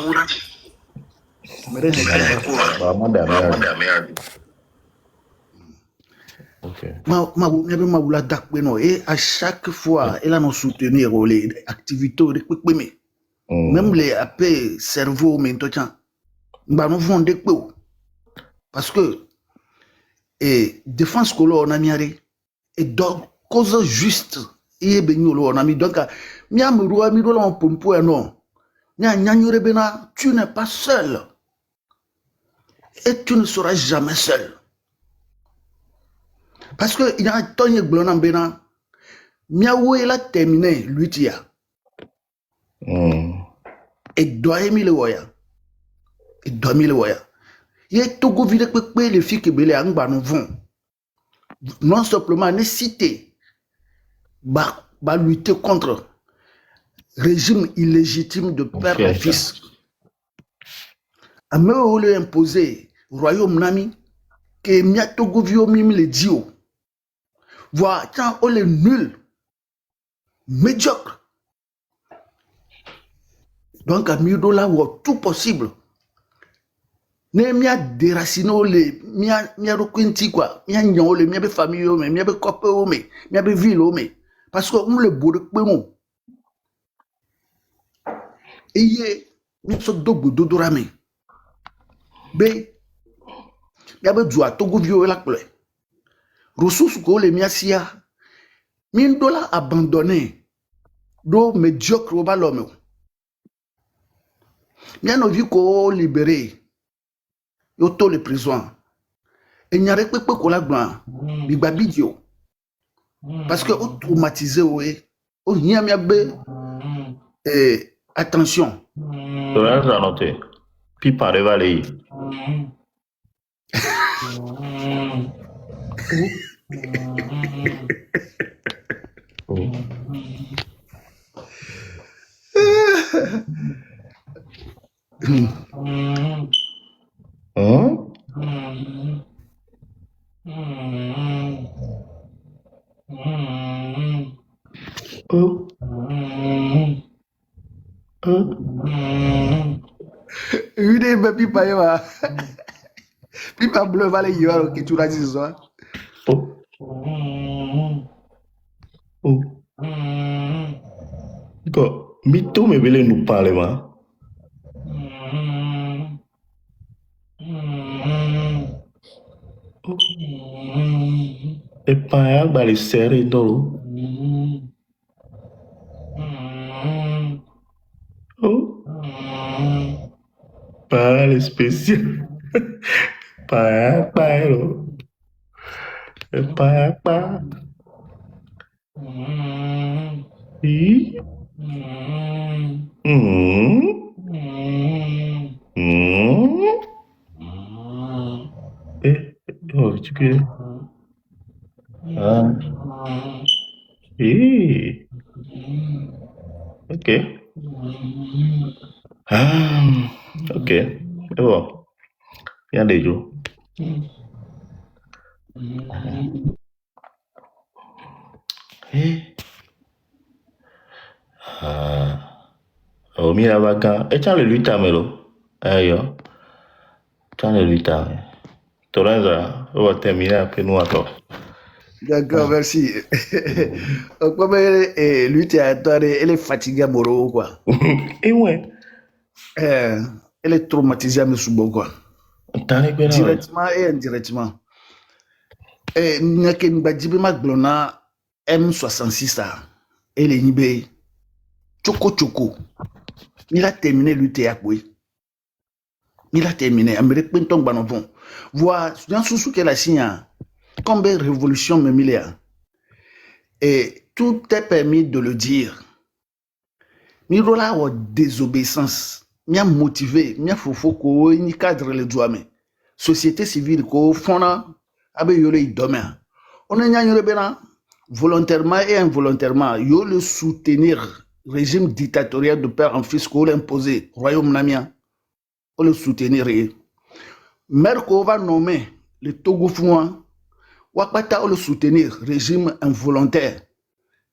Okay. Maboula dakbeno et à chaque fois elle a nous soutenir les activités de même les AP cerveau mais tout temps bah nous vont de parce que et défense que l'on a mis et donc cause juste et ben on a mis donc mi amuro mi do la pompo non nya nyanyure bena tu n'es pas seul et tu ne seras jamais seul. Parce que il y a un temps où blonam bena miaou il a terminé lutia et doit aimer le waya il est tout gouverne que les filles qui belé angba nous vont non simplement nécessité ba lutter contre régime illégitime de père et fils a me le imposer royaume nami que miato gouverne le dio voir quand on est nul, médiocre. Donc à $1000 tout possible. Ne mia déracino le mia roquinti quoi, mia nyon le mia be famille o me, mia be copain o me, mia be ville o me. Parce que on le beau de pemo. Et yé mia so dobo dodorame. Be mia be dua togo vio la ple. Ressources ko le mia sia $1000 abandonnés do médiocre au balome. Bien vu qu'on libéré, yoto les prisons. Et n'y a pas de quoi la blanc, bibabidio. Parce que on traumatisé ouais, on n'y a attention. Tu vas noter. Puis par les valets. Une pipa ywa. Pipa bleu va les ywa qui tu l'as dit ça. Mito me vele nous parler ma. Et pas à les serrer dans oh pas les spécial pas oui oh tu connais ah ok ok c'est bon il y a des jours oh mira vaca échale luita melo yo échale luita Toranza on va terminer après nous attends. D'accord, merci. Comme lui, elle est fatiguée à Moro, quoi. Et ouais. Elle est traumatisée à Messoubo, quoi. Directement et indirectement. N'y a qu'une badjibe maglona M66, elle est nibé. Choco. Il a terminé lutter à quoi? Il a terminé. Amérique Pinton Banopon. Voir, dans sous qu'elle a signé. Combien de révolutions me milliards. Et tout est permis de le dire. Mirola a désobéissance. Mia motivé, mia fofo ko ni cadre le douame. Société civile ko fona abe yole idome. On a nyanyore bena volontairement et involontairement yo le soutenir régime dictatorial de père en fils ko l'imposer royaume namia. On le soutenir. Merko va nommer le Togo Fouan. Wakpata, on le soutenir, régime involontaire,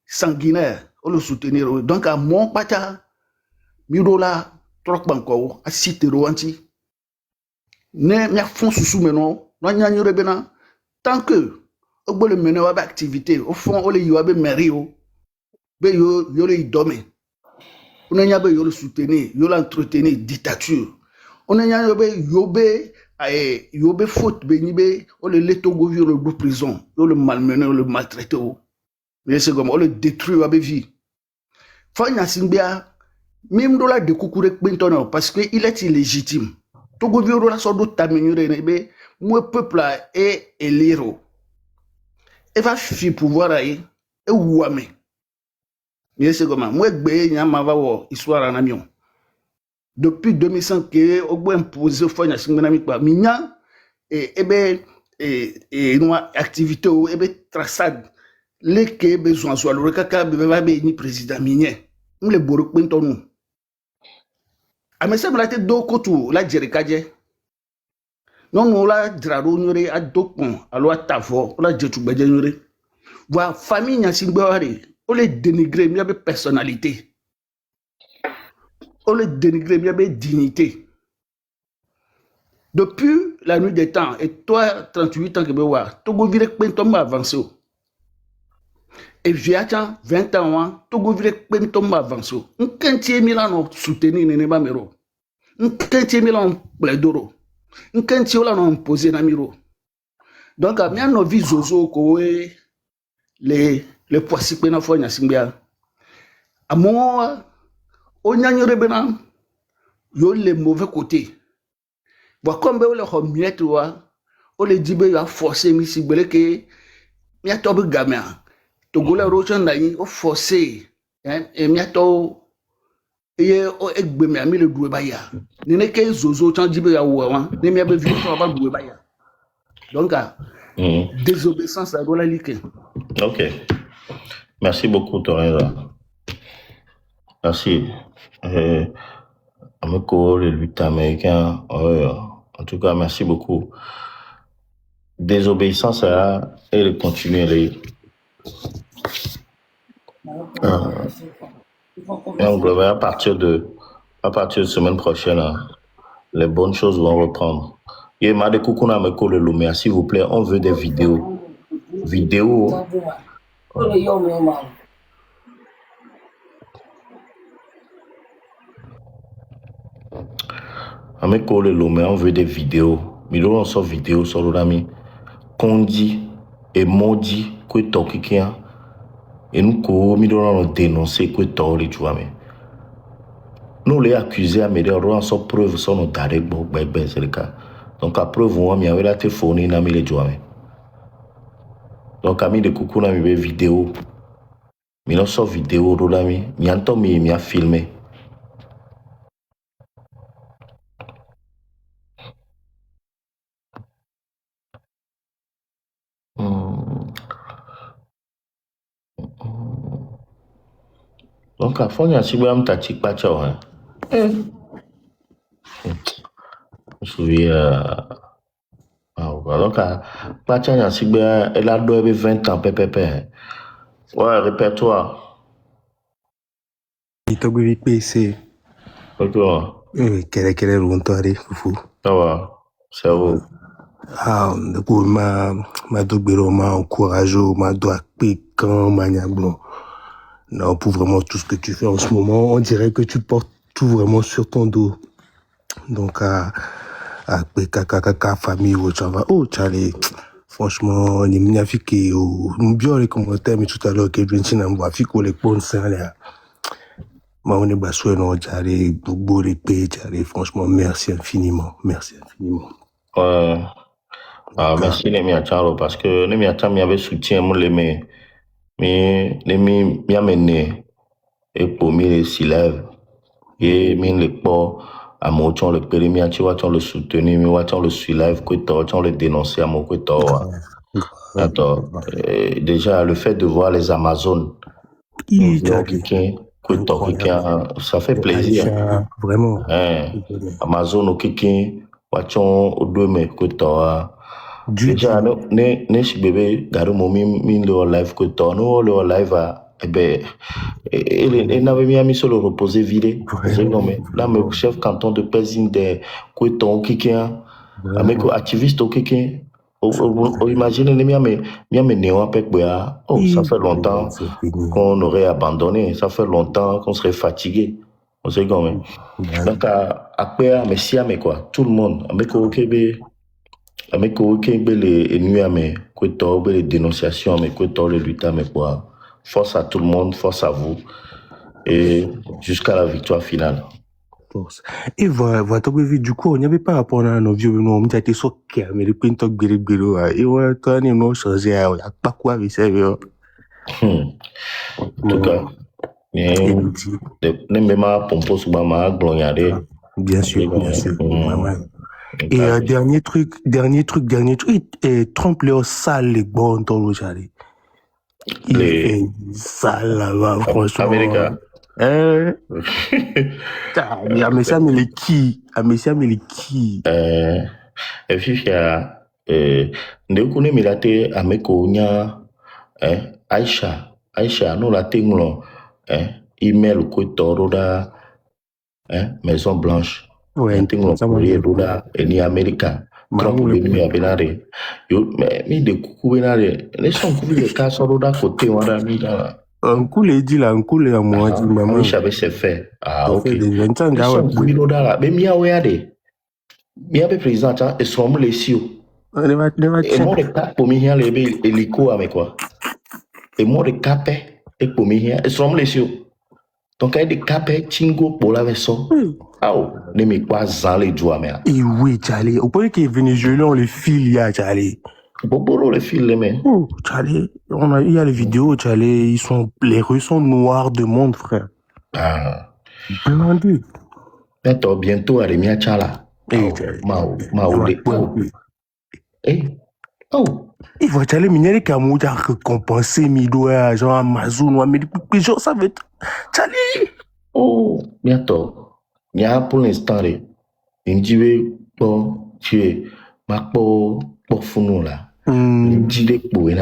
sanguinaire, on le soutenir. Donc, à mon pata, Mirola, Trokbanko, à Citero anti, ne m'a fond sous menon, non n'y a n'y rebena, tant que, au bout de mener à activité, au fond, on les y a merio, be yo le idome, on y a be yo le soutenir, yo l'entretenir, dictature, on y a be yobe, yobe faute benibe on le leto govir le bout prison on le malmené on le maltraité mais c'est comme on le détruit à vie fanya simbia même dans la découvrir Clinton parce que il est illégitime to govir la sorte de taminure nebe moi peuple est élire et va fi pouvoir aí et ouame mais c'est comme moi gbe nya ma va wo histoire en amion. Depuis 2005 que on a imposé fanya singana mi pa minya une activité ou traçade les que besoin soit le kaka be ni président minye on le boro pinto nous a me semble te do kotu la jerikaje non la draro nyore a dokon alo atavo la jetu beje nyore wa famille nya singbawari on les dénigrer mi be personnalité. On le dénigre bien dignité. Depuis la nuit des temps, et toi, 38 ans que tu vois, tu as vu que avancé. Et viens 20 ans, tu as vu que avancé. Un quintier milan soutenir Neneba Mero. Un quintier milan plaidoro. Un quintier milan posé Namiro. Donc, à bien nos vies zozo, les poissons que nous avons fait, à moi, on a yo le mauvais côté. Bon, comme on le remet, on le dit, il a forcé, mais si vous voulez que, il y a tout le gamin. Togo la roche naï, on forcé, et il y a tout, et on est bien mis le doué baya. N'est que zozo, tant dit, il y a ouan, n'est bien vu qu'on va doué baya. Donc, désobéissance à la lique. Ok. Merci beaucoup, Torenza. Merci. Ameko, le lutte américain, en tout cas, merci beaucoup. Désobéissance à elle continuer donc, à partir de semaine prochaine, les bonnes choses vont reprendre. Et Made Koukouna Ameko le Lumea, s'il vous plaît, on veut des vidéos. Ameko le Lumea, on veut des vidéos. Mais là, on sort vidéo sur l'ami. Kondi emoji que to kikia et nous ko mi dono dénoncer que to le tu mais nous les accusés à me dire on sans preuve sans nos taré bon c'est le cas donc à preuve on mi avait la téléphone na mi le tu mais donc ami de coucou na mi vidéo mi non so vidéo do la mi anto mi a filmé. Donc à fond il y a si bien tati pas ciao hein. Je souviens donc à pas ciao il y a si bien elle a doit 20 ans pépé. Ouais, répertoire. Ito gwe PC. Retour. Kere runtare fufu. Ça va. C'est où? Du coup, ma dogbero, ma encouragé, ma doit pécan, ma niablon. Non, pour vraiment tout ce que tu fais en ce moment, on dirait que tu portes tout vraiment sur ton dos. Donc, à kaka famille, ça va. Oh, Charlie, franchement, les magnifiques, bien les commentaires, mais tout à l'heure, que je viens de voir, fico les bons seins, là. On est bassoué, non, Charlie, beau répé, Charlie, franchement, merci infiniment. Merci infiniment. Ouais. Ah, merci les miacharo parce que les miacharo m'y avait soutien mon les m'y amené et pour m'y s'y lève et m'y les pas à mon temps le périmètre tu vois tu le soutenir mais tu le soulève que tu le dénoncer à mon côté. Attends, déjà le fait de voir les Amazones ça fait plaisir. Vraiment. Amazon au kikin wachon au deux mais que toi déjà ne si bébé garu momi min le live que toi no le live a il n'avait mis sur le reposer vidé non mais là mais chef canton de Pézine de que ton kikin avec activiste au kikin imagine les miami néo avec boya ça fait longtemps qu'on aurait abandonné ça fait longtemps qu'on serait fatigué on sait comment donc après merci mais quoi tout le monde avec les nuits mais que les dénonciations mais que les luttes mais quoi force à tout le monde force à vous et jusqu'à la victoire finale. Et voilà, du coup, on n'y avait pas rapport à nos vieux, nous, on a été soqués, mais les pintos guéribéro, et ouais, toi, nous, on changé, il n'y a pas quoi avec ça, en tout cas, ne pas pompo sur ma gloriade. Bien sûr, bien sûr. Et dernier truc, et Trump, les sales, les bons, dans le jardin. Il est sale là-bas, franchement. Américain. Amesha Meleki. Et fifia, ndekune milate ameko nya, Aisha, nous la tenglon, email ko toroda, Maison Blanche. Ouais, tenglon courrier roda, ni America. Trump venu à Benare. Yo, mais de coucou Benare, les sont couverts de cas roda côté, wara mi là. Un coup les dit là, un coup les à moi dit maman. Je savais c'est fait. Ah ok. Mais mi a ouéade. Mi a président ça et son les sio. Et moi de cap pour mi les hélico avec quoi. Et moi de cap et pour mi et son les sio. Donc il de cap tingo pour la vaisseau. Ah oh, ne me pas dans les doigts mais. Et oui Charlie, au point que les Vénézuéliens les filles Charlie. Boboro les filles les mains. Oh, Charlie, il y a les vidéos, Charlie, les rues sont noires de monde, frère. Ah. Blindé. Bientôt, à l'Emia Chala. Il faut Charlie, mais il y a des camoufles à récompenser, Midoua, genre Amazon, mais genre, ça va être. Charlie! Oh, bientôt. Il y a pour l'instant, il me dit, bon, tu es, ma pour founou là. Dit pour et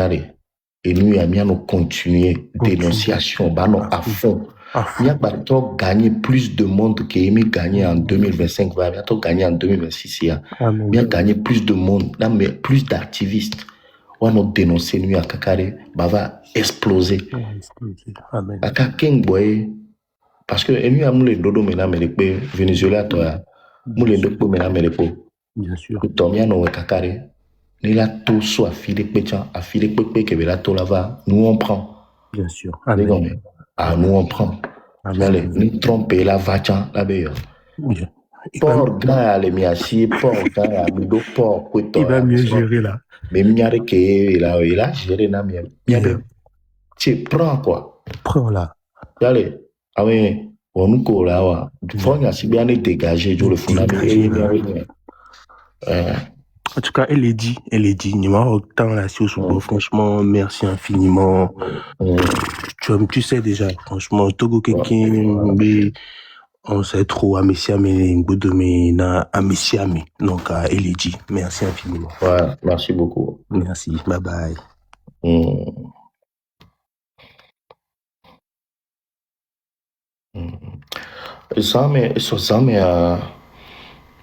nous avons continué dénonciation à fond. Il y a bientôt gagné plus de monde qui a gagné en 2025, il y a bientôt gagné en 2026. Il y a gagné plus de monde, mais plus d'activistes. On a dénoncé nous à Kakare, va exploser. À Kakeng boy, parce que nous avons les dodo maintenant mais les Venezuela toi, nous les dodo maintenant mais les bien sûr. Tomia no Kakare. Il a tout soit affilé péchan, affilé pépé que la tout là-bas, nous on prend. Bien sûr. Amen. Amen. Ah, nous on prend. Allez, nous tromper la vachan, la meilleure. Oui. Port grand à l'émiassi, port grand à mido, port couteau. Il va mieux gérer là. Mais m'yare que il a géré na mien. Tu prends quoi? Prends là. Allez, ah oui, on nous colle là, ouais. Faut y si bien dégager, je le fous là. En tout cas, elle est dit, numéro autant là, sur ce franchement, merci infiniment. Tu sais déjà, franchement, Togo quelqu'un, on sait trop, Amessiami, Boudomina, Amessiami. Donc, elle est dit, merci infiniment. Ouais, merci beaucoup. Merci, bye bye.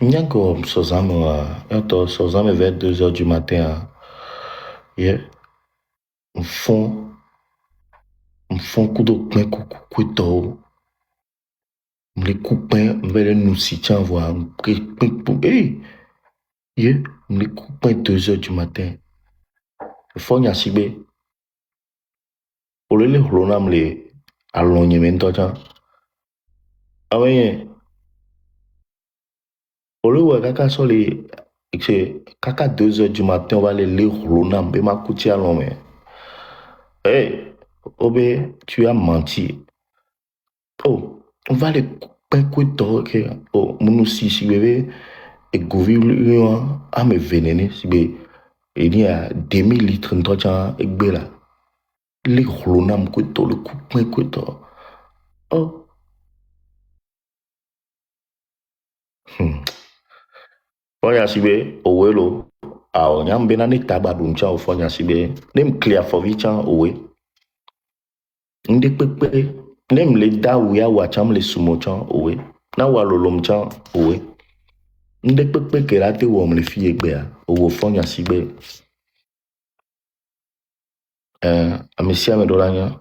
Nyango Sozame vers 2h du matin. Yeah. Me font coup de pain couteau. Me coupin, me vais nous si tiens voir. Hey! Yeah. Me coupin 2h du matin. Faut n'y asibe. Pour le ronam le allongé maintenant. Ah ouais. Pour le ouais kaka sur les kaka 2h du matin on va aller le ronam be ma couti à l'homme. Hey, Obé, tu as menti. Oh, on va les couper. Oh, mon si bébé et gouvernement a me vénéné si bé. Il y a 2000 litres de temps et bela. Les ronam couteau le couper. Oh. Fonya sibe owelo a onyam benani tabadun cha fonya sibe nem clear for vichan owe ndi pepe nem le da uya wacham le sumo chan owe na walolom chan owe ndi pepe kerate wom le fie gbe a owo fonya sibe amesia me dolanya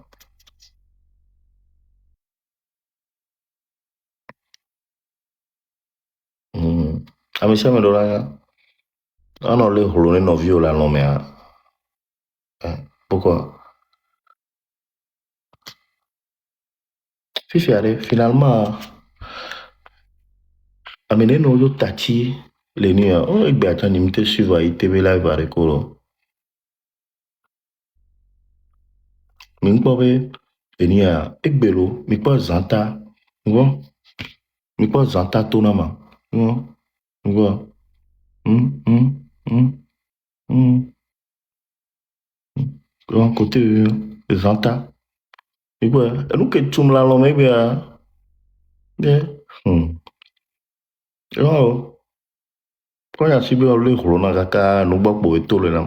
amesia me dolanya ano le holone no viola no me a pourquoi fifiare finalement amene no yo tati le nuit on egbe atani mte suivre ITV live avec olo mi pobe enia egbelo mi po zanta ngo mi po zanta to na ma ngo Grand côté zanta igwe enu ke tum la lo maybe yo ko ya sibe o le corona kaka no gbagbo eto le na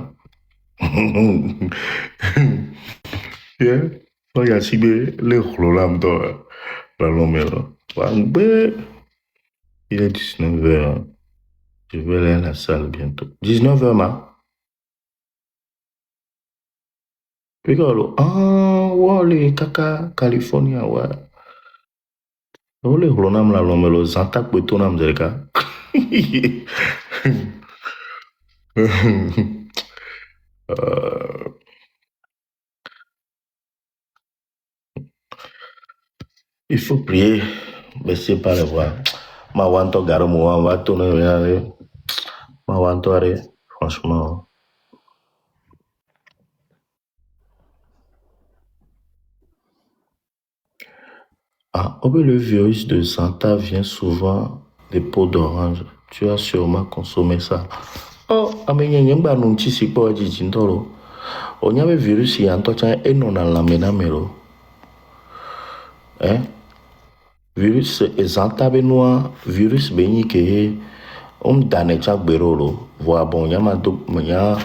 yeah ko ya sibe le corona mdo la lo melo wa ngbe il est 19h. Je vais aller à la salle bientôt. 19h, ma. Rigolo. Ah, wale, kaka, California, ouais. Ole, holonam la lomelo, zantak betonam zerka. Il faut prier, baisser par les voix. Ma wanto garo mo wa tourner, ma wanto are, franchement. Ah, le virus de Santa vient souvent des peaux d'orange. Tu as sûrement consommé ça. Oh, amenye nyemba nunchi sipo jijindoro. Onyabe virus yantocha enona lamena melo. Virus Santa benoa virus benyi ke danecha berolo. Voa bon yama do manya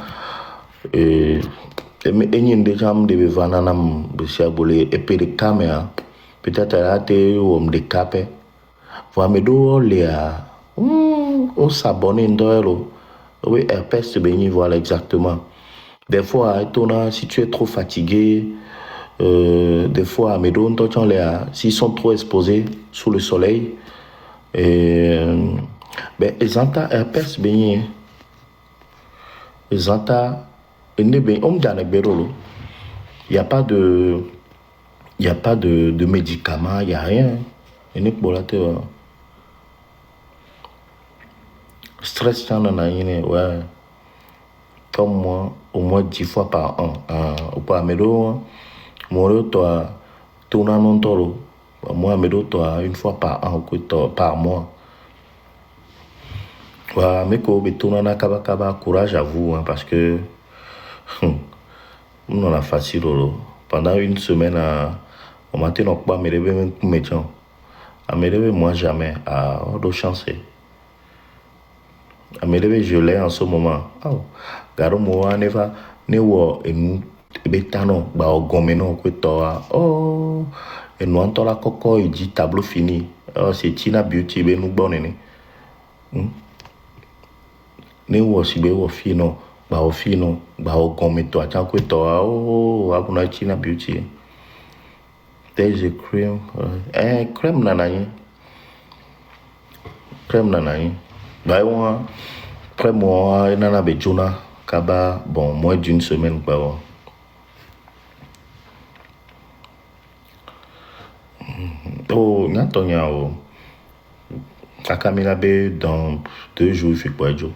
enyi ndecham de vananam besiabole epede kamera. Peut-être elle a été handicapée. Vous avez dit on s'abonne dans oui, herpès béni, voilà exactement. Des fois, si tu es trop fatigué, des fois, s'ils sont trop exposés sous le soleil, ben, ils ont herpès béni. Zanta, on il n'y a pas de, il y a pas de médicaments, il n'y a rien. Il n'est pas là, stress, ouais. Comme moi, au moins 10 fois par an. Au pas médo, moi, toi, tourne en tolo. Moi, médo, toi, une fois par an, par mois. Ouais, mais quand on tourne en kaba, courage à vous, hein, parce que, on a facile, pendant une semaine, on m'a dit, non, pas, mais même pour mes gens. À me lever, moi, jamais, à hors de chance. À me lever, je l'ai en ce moment. Oh, garo moi, ne va, ne wo, et nous, betano, ba, o gomeno, que toi, oh, et nous, en la coco, il dit tableau fini. Oh, c'est Tina Beauty, ben nous, bonne, ne wo, si be wo fino, ba, o fino, ba, o gometo, attends, que toi, oh, abuna Tina Beauty. There's a cream, crème nanaï. Crème nanaï. Bah, ouais. Après moi, il y en a Bejuna, Kaba, bon, moins d'une semaine, quoi. Oh, Natonia, oh. Kakamila B, dans 2 jours, il fait quoi, Joe?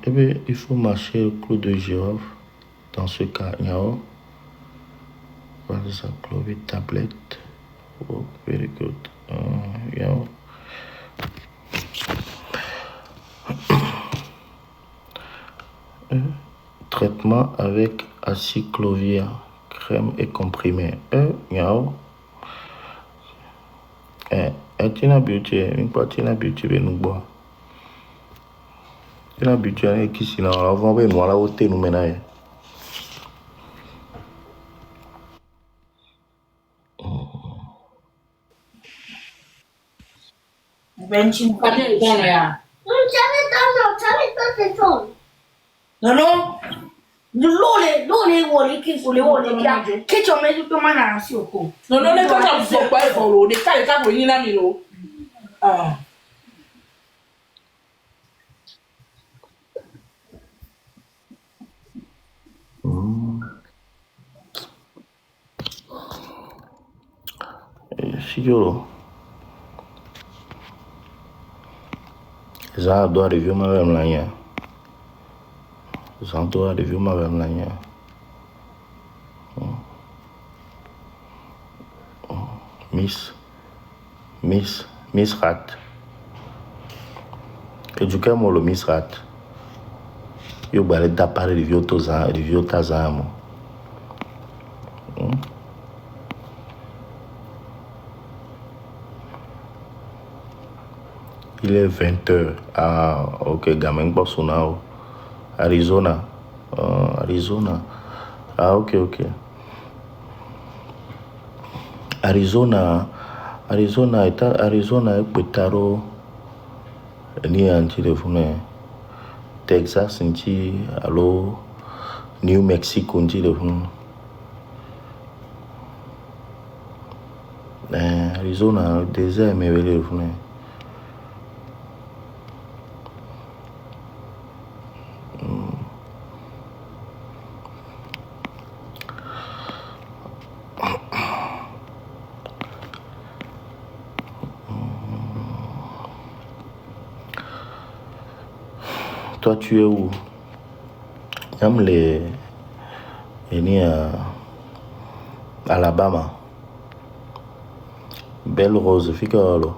Eh bien, il faut marcher au clou de girofle. Dans ce cas, il y a what is a clove tablet? Oh, very good. Yeah. Traitement avec acyclovir, crème et comprimé. Yeah. Tina Beauty, une fois Tina Beauty, nous boire. Tina Beauty, on est qui sinon, on va voir, nous, à la hauteur, nous, maintenant. No, lole wole ki fole wole kia ke cho me to mana asi oko. No, le ko ta so pa e foro, de ka ko yin na mi lo. Siguro. Ça doit arriver même là. Ça doit arriver même là. Miss Rat. Et du coup, moi, le Miss Rat. Yo balé d'appareil de vieux tazam. Il est 20h. Ah, ok, gamin, boss, on a Arizona. Arizona. Ah, ok. Arizona est peut-être ni un téléphone. Texas, allo New Mexico, Arizona, désert, mais téléphone. Toi, tu es où? J'aime les Alabama. Belle Rose, figaro.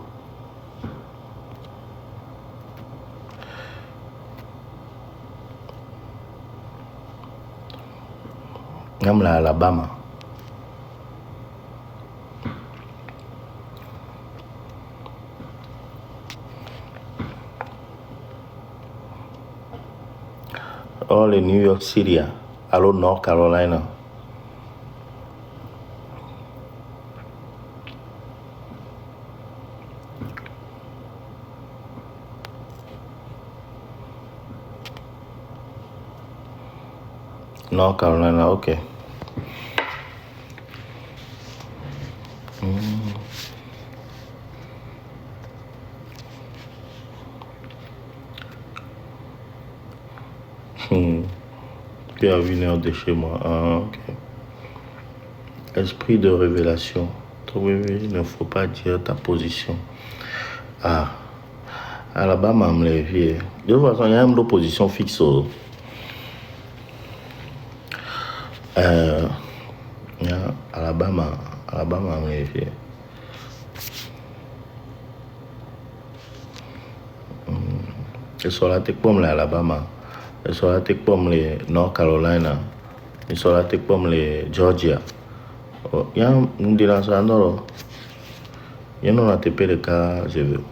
J'aime la Alabama. Oh, le New York City, allo North Carolina. North Carolina, ok. Tu es à 1 heure de chez moi. Ah, ok. Esprit de révélation. Oui, il ne faut pas dire ta position. Ah. Alabama me levier. De toute façon, il y a une position fixe. Alabama me levier. Et sur la tech pomme l'Alabama. Et sur la tech pomme les North Carolina. Et sur la tech pomme les Georgia. Il y a un délançant d'or. Il y a un ATP de cas, je veux.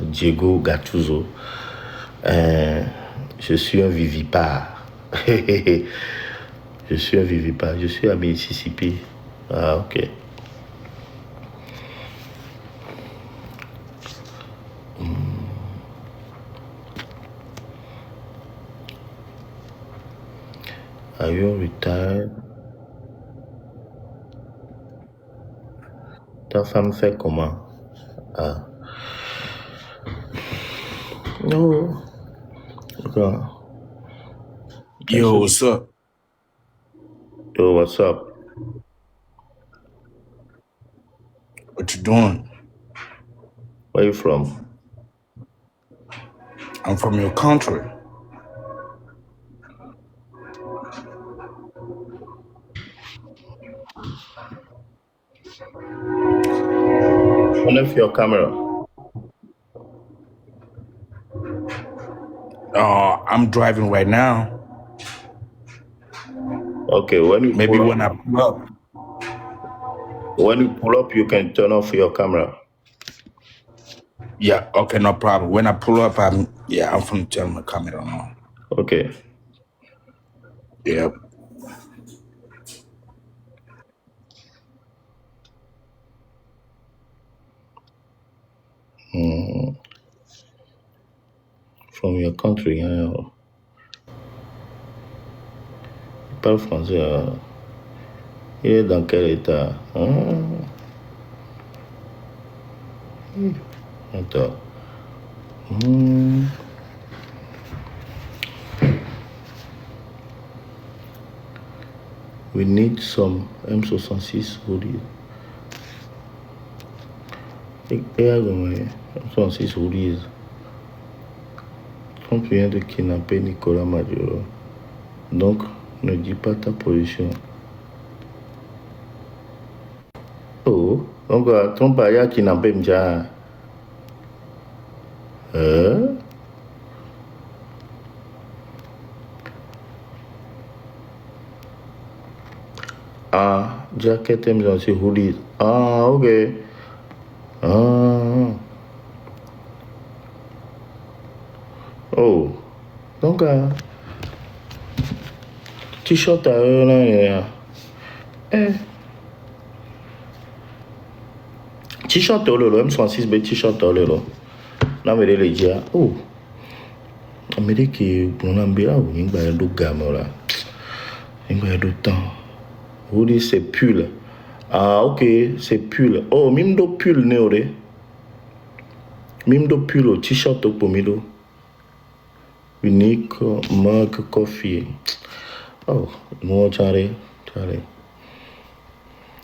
Diego Gattuso. Je suis un vivipare. Je suis un vivipare. Je suis à Mississippi. Ah, ok. Are you retired? Ta femme fait comment? Ah. No. Okay. Yo, what's up? Yo, what's up? What you doing? Where you from? I'm from your country. Turn off your camera. I'm driving right now. Okay, when you Maybe pull when up, I pull up. when you pull up, you can turn off your camera. Yeah, okay, no problem. When I pull up, I'm from turn my camera on. Okay. Yep. From your country, hein. Il parle français. Il est dans quel état? Attends. We need some M66 hoodies. M66 hoodies. Trump vient de kidnapper Nicolas Maduro. Donc, ne dis pas ta position. Oh, donc Trump a kidnappé Mja. Ah, jacket M66 hoodies. Ah, ok. Ah. Oh, donc t-shirt à eux là. T-shirt au lolo, M66B t-shirt au lolo. Là, mais les gars, oh, mais les qui pour l'ambia, ou il va y avoir d'autres gamins là. Il va y avoir d'autres temps. Vous dites c'est pull. Ah, ok, c'est pull. Oh, même do pull néoré. Même do pull au t-shirt au pomido. Unique mug coffee. Oh, moi, j'arrête.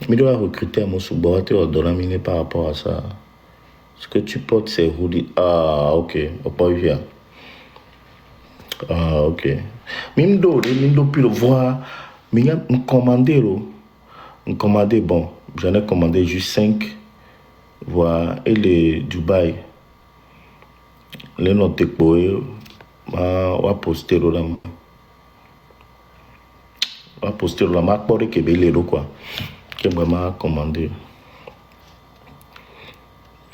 Mais dois recruter à mon sous-borateur de l'aminé par rapport à ça. Ce que tu portes, c'est hoodie. Ah, ok. On peut y faire. Ah, ok. Même do puis le voir. Mais il y a un commandé, bon. J'en ai commandé juste 5. Voilà. Et les Dubaï. Les notes pour eux. On va poster là. On va poster là. Ma porte qui est belle, quoi. Que vraiment commandé.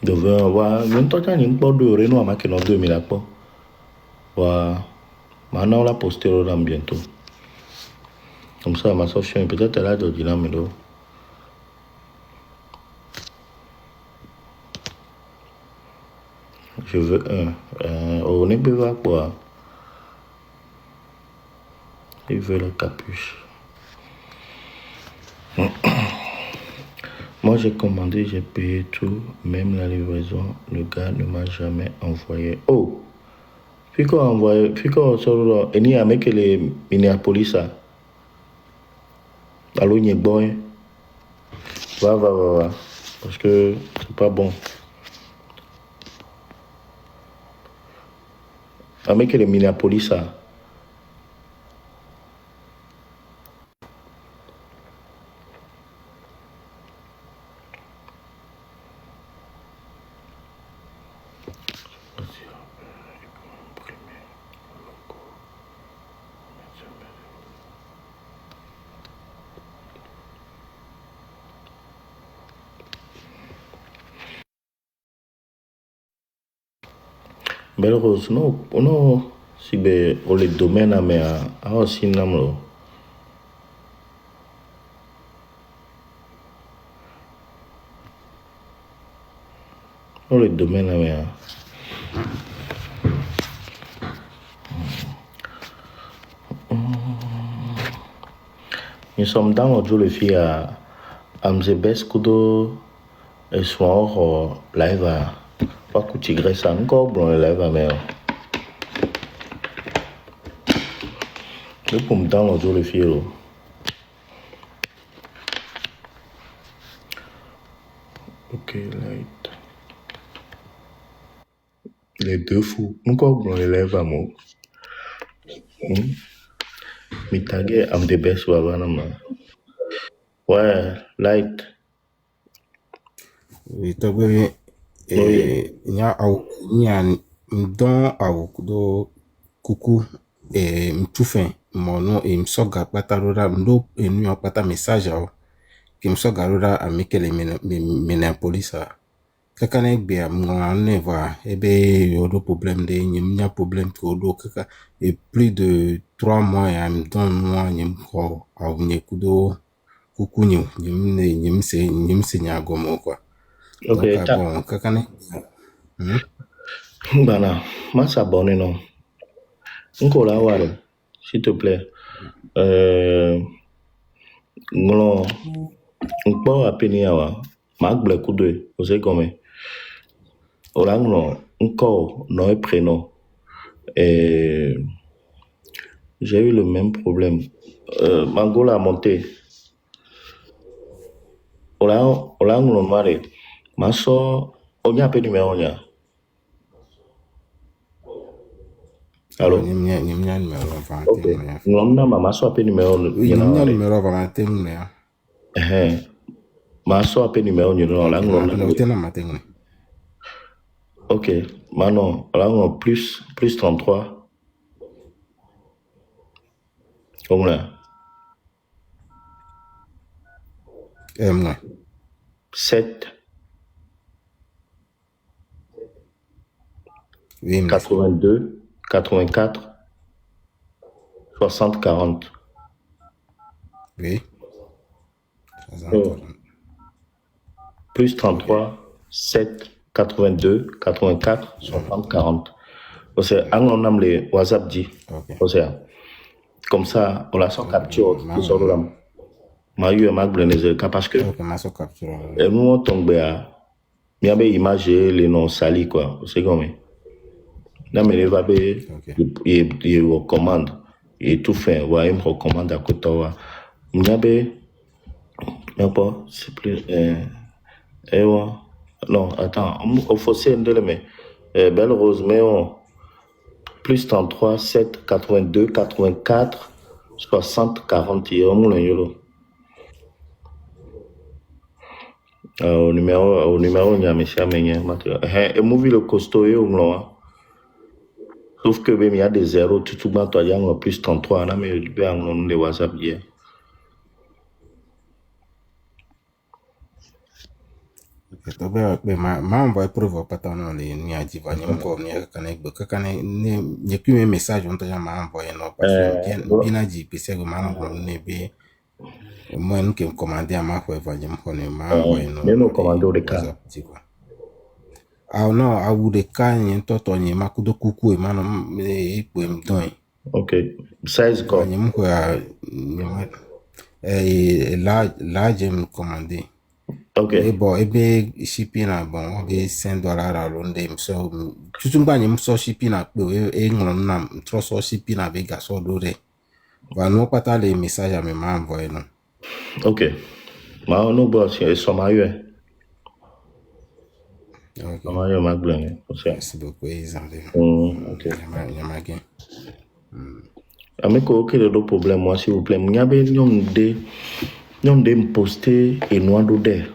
Devant avoir même temps qu'il y a une porte de Renault à qui dans 2000 à quoi. Voilà. Maintenant on l'a posté là bientôt. Comme ça ma soeur peut-être elle a de dire mais là. Je veux on est beva quoi. Il veut la capuche. Moi Moi, j'ai commandé, j'ai payé tout, même la livraison. Le gars ne m'a jamais envoyé. Oh, puis qu'on envoie, puis qu'on sort, et ni avec les Minneapolis, allô, n'y est bon. Va. Parce que c'est pas bon. Avec les Minneapolis, Belle Rose, non, si ben, on les domaines, mais aussi, non, on les domaines, mais nous sommes dans le filles à Amzebes Kudo et soir live à pas que tu graisses encore bon live à mais le pour dans le filles ok light les deux fous encore bon live à moi mi tagué Amzebes ou avant ouais light Oui, togbe nya au nya mdon au kudo kuku mtufen mono msoga pata rora mdo enu pata message au ki msoga rora amikele Minneapolisa kakane gbe amwa neva ebe yodo problème de nyimnya problème ko do kaka et plus de 3 mois ya mdon moi nyim ko au nyekudo kuku nyimse nyagomo quoi. ok Donc, bon, kakane. Bana ma s'abonner non encore là ouais s'il te plaît nglo ngpo apeni awa ma gble kudo o se comme ora nglo encore nom et prénom et j'ai eu le même problème Mangola a monté ora nglo mare ma so onya pe numéro nya allô Nyimnya numéro ok nglo ma so pe numéro nyimnya numéro vanté mne ma so pe numéro nya la nglo no tena matengne ok maintenant la nglo plus 33 Comment 7 82 84 60 40 oui plus 33 7 82 84 60 40 c'est un nom les WhatsApp dit comme ça on la sort capture tout ça là ma eu ma grenese parce que et nous on tombe à il y a des images les noms salis quoi c'est comme là mais il va il recommande et tout fait ouais il me recommande à côté wa il y a des pas c'est plus non attends on forcer mais Belle Rose mais on plus 33 7 82 84 60 40 et on le au numéro il y a monsieur Amenye et movie le costaud et on sauf que il y a des zéros tout bas toi il y a plus 33 là mais il y a un les WhatsApp hier to be ma envoyer preuve pata non le ni ajiva ni mko ni kakane ni plus message on t'a ma envoyer non parce que bien aji pese go ma non ne be moi nous qui commander à ma fois evangelie mko ne ma envoyer non mais nous commander au cas ah non a ou de cas ni toto ni ma kudo kuku e ma no e po mdon ok size quoi ni mko ya là j'aime commander Ok. Bon, shipping na bon, $100 around them. So, tutumba ni so shipping na pe ngolon na so shipping na be gaso dore. Va no pata le message a me ma envoyer non. Ok. Ma no boss e somayo. Ok. Somayo ma bleng. Merci beaucoup, Isandé. Ok. Yama gen. Ameko ok le problème moi s'il vous plaît. M'yabe nyom de m'poster et noir d'ode.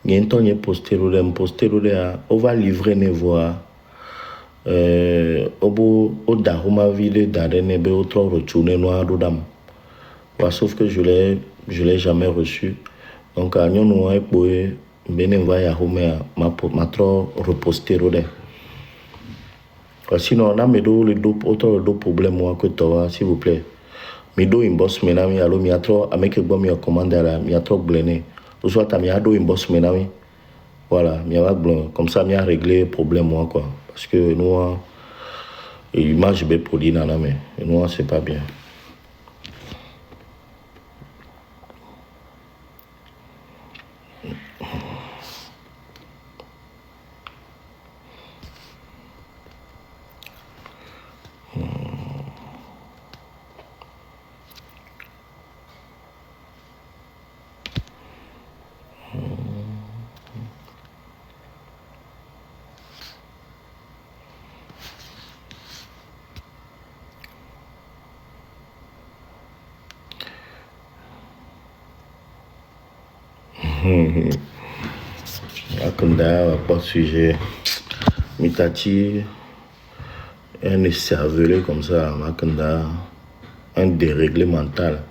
N'yento nye poster d'ode a on va livrer ne voix. Obo oda huma vile dade nebe otro retourner noir d'odam. Sauf que je l'ai jamais reçu. Donc à nyon noir boye bene va ya home ma trop reposter d'ode. Sinon, on a mis autre problème moi que toi, s'il vous plaît. Mi do inbox menami alo mi atro ameke bo mi commande la mi atro blené. Ou soit ta mi ado inbox menami. Voilà, mi va blanc comme ça mi a réglé problème moi quoi parce que nous image be produit nana mais nous c'est pas bien. Akanda pas sujet. Mitati un cervelé comme ça, Makanda un déréglé mental.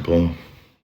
Bon.